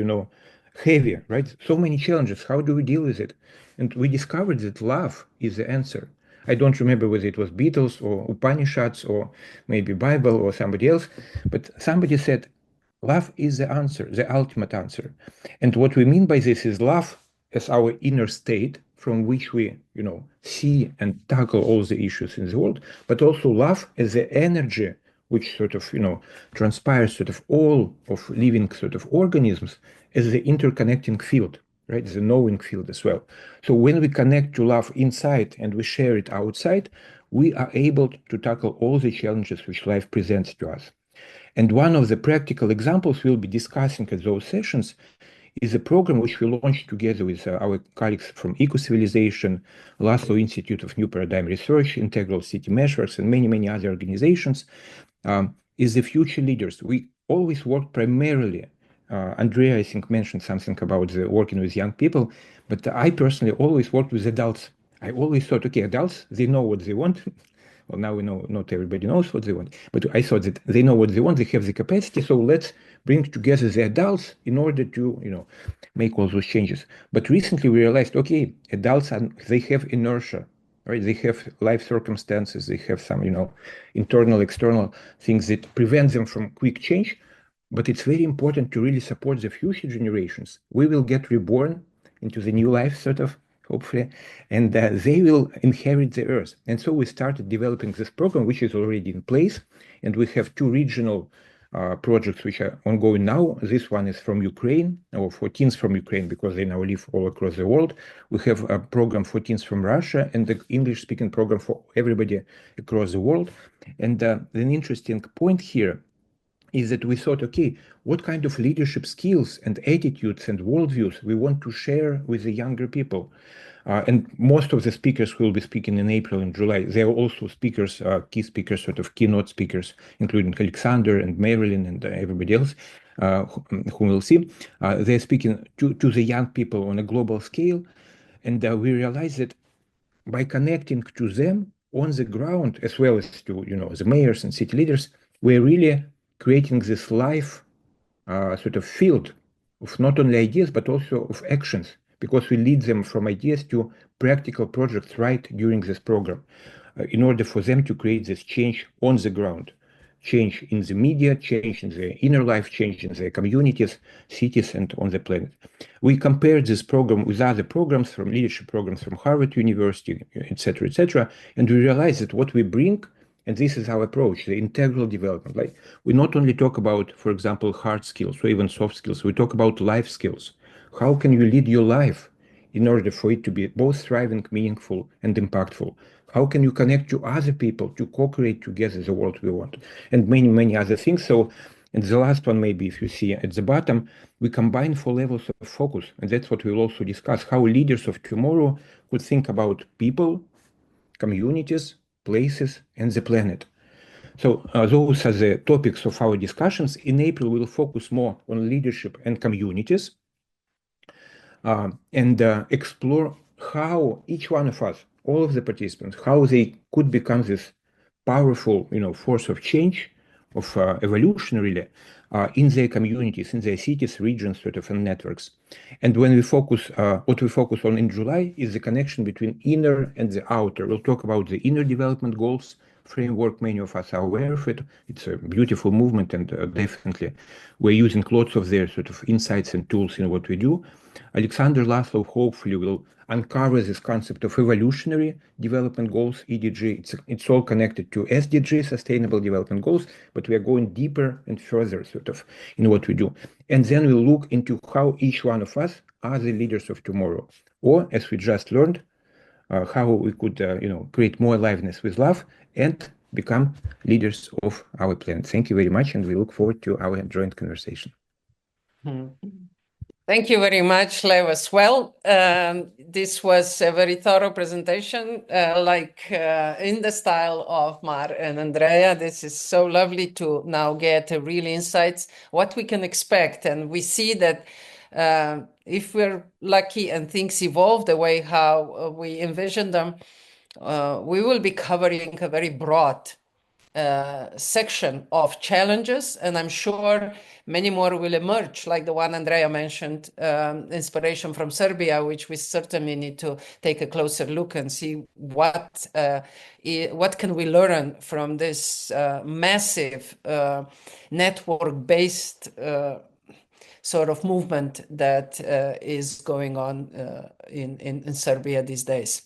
[SPEAKER 7] heavier, right? So many challenges. How do we deal with it? And we discovered that love is the answer. I don't remember whether it was Beatles or Upanishads or maybe Bible or somebody else, but somebody said, love is the answer, the ultimate answer. And what we mean by this is love as our inner state from which we, see and tackle all the issues in the world, but also love as the energy which sort of, transpires sort of all of living sort of organisms as the interconnecting field, right? The knowing field as well. So when we connect to love inside and we share it outside, we are able to tackle all the challenges which life presents to us. And one of the practical examples we'll be discussing at those sessions is a program which we launched together with our colleagues from Ecocivilisation, Laszlo Institute of New Paradigm Research, Integral City Measures, and many, many other organizations, is the Future Leaders. We always work primarily, Andrea, I think, mentioned something about the working with young people, but I personally always worked with adults. I always thought, okay, adults, they know what they want. Well, now we know not everybody knows what they want, but I thought that they know what they want, they have the capacity, so let's bring together the adults in order to, make all those changes. But recently we realized, okay, adults, they have inertia, right? They have life circumstances, they have some, internal, external things that prevent them from quick change. But it's very important to really support the future generations. We will get reborn into the new life, sort of, hopefully, and they will inherit the earth. And so we started developing this program, which is already in place, and we have two regional projects which are ongoing now. This one is from Ukraine, or 14 from Ukraine, because they now live all across the world. We have a program 14 from Russia, and the English-speaking program for everybody across the world. And an interesting point here is that we thought, okay, what kind of leadership skills and attitudes and worldviews we want to share with the younger people. And most of the speakers who will be speaking in April and July, they are also speakers, key speakers, sort of keynote speakers, including Alexander and Marilyn and everybody else whom we'll see. They're speaking to the young people on a global scale. And we realize that by connecting to them on the ground, as well as to the mayors and city leaders, we're really creating this life sort of field of not only ideas but also of actions, because we lead them from ideas to practical projects right during this program, in order for them to create this change on the ground, change in the media, change in their inner life, change in their communities, cities, and on the planet. We compared this program with other programs, from leadership programs from Harvard University, etc., and we realized that what we bring, and this is our approach, the integral development. Like, we not only talk about, for example, hard skills or even soft skills, we talk about life skills. How can you lead your life in order for it to be both thriving, meaningful, and impactful? How can you connect to other people to co-create together the world we want? And many, many other things. So, and the last one, maybe if you see at the bottom, we combine 4 levels of focus. And that's what we'll also discuss, how leaders of tomorrow could think about people, communities, places, and the planet. So those are the topics of our discussions. In April, we'll focus more on leadership and communities, and explore how each one of us, all of the participants, how they could become this powerful, force of change, of evolution, really, in their communities, in their cities, regions, and networks. And when we focus, what we focus on in July is the connection between inner and the outer. We'll talk about the inner development goals framework. Many of us are aware of it. It's a beautiful movement, and definitely we're using lots of their insights and tools in what we do. Alexander Laszlo hopefully will uncover this concept of evolutionary development goals, EDG. It's all connected to SDG, Sustainable Development Goals, but we are going deeper and further in what we do. And then we'll look into how each one of us are the leaders of tomorrow, or as we just learned, how we could create more aliveness with love and become leaders of our planet. Thank you very much, and we look forward to our joint conversation.
[SPEAKER 1] Thank you very much, Lev, as well. This was a very thorough presentation, in the style of Mar and Andrea. This is so lovely to now get real insights, what we can expect. And we see that if we're lucky and things evolve the way how we envision them, we will be covering a very broad section of challenges, and I'm sure many more will emerge, like the one Andrea mentioned, inspiration from Serbia, which we certainly need to take a closer look and see what can we learn from this massive network-based sort of movement that is going on in Serbia these days.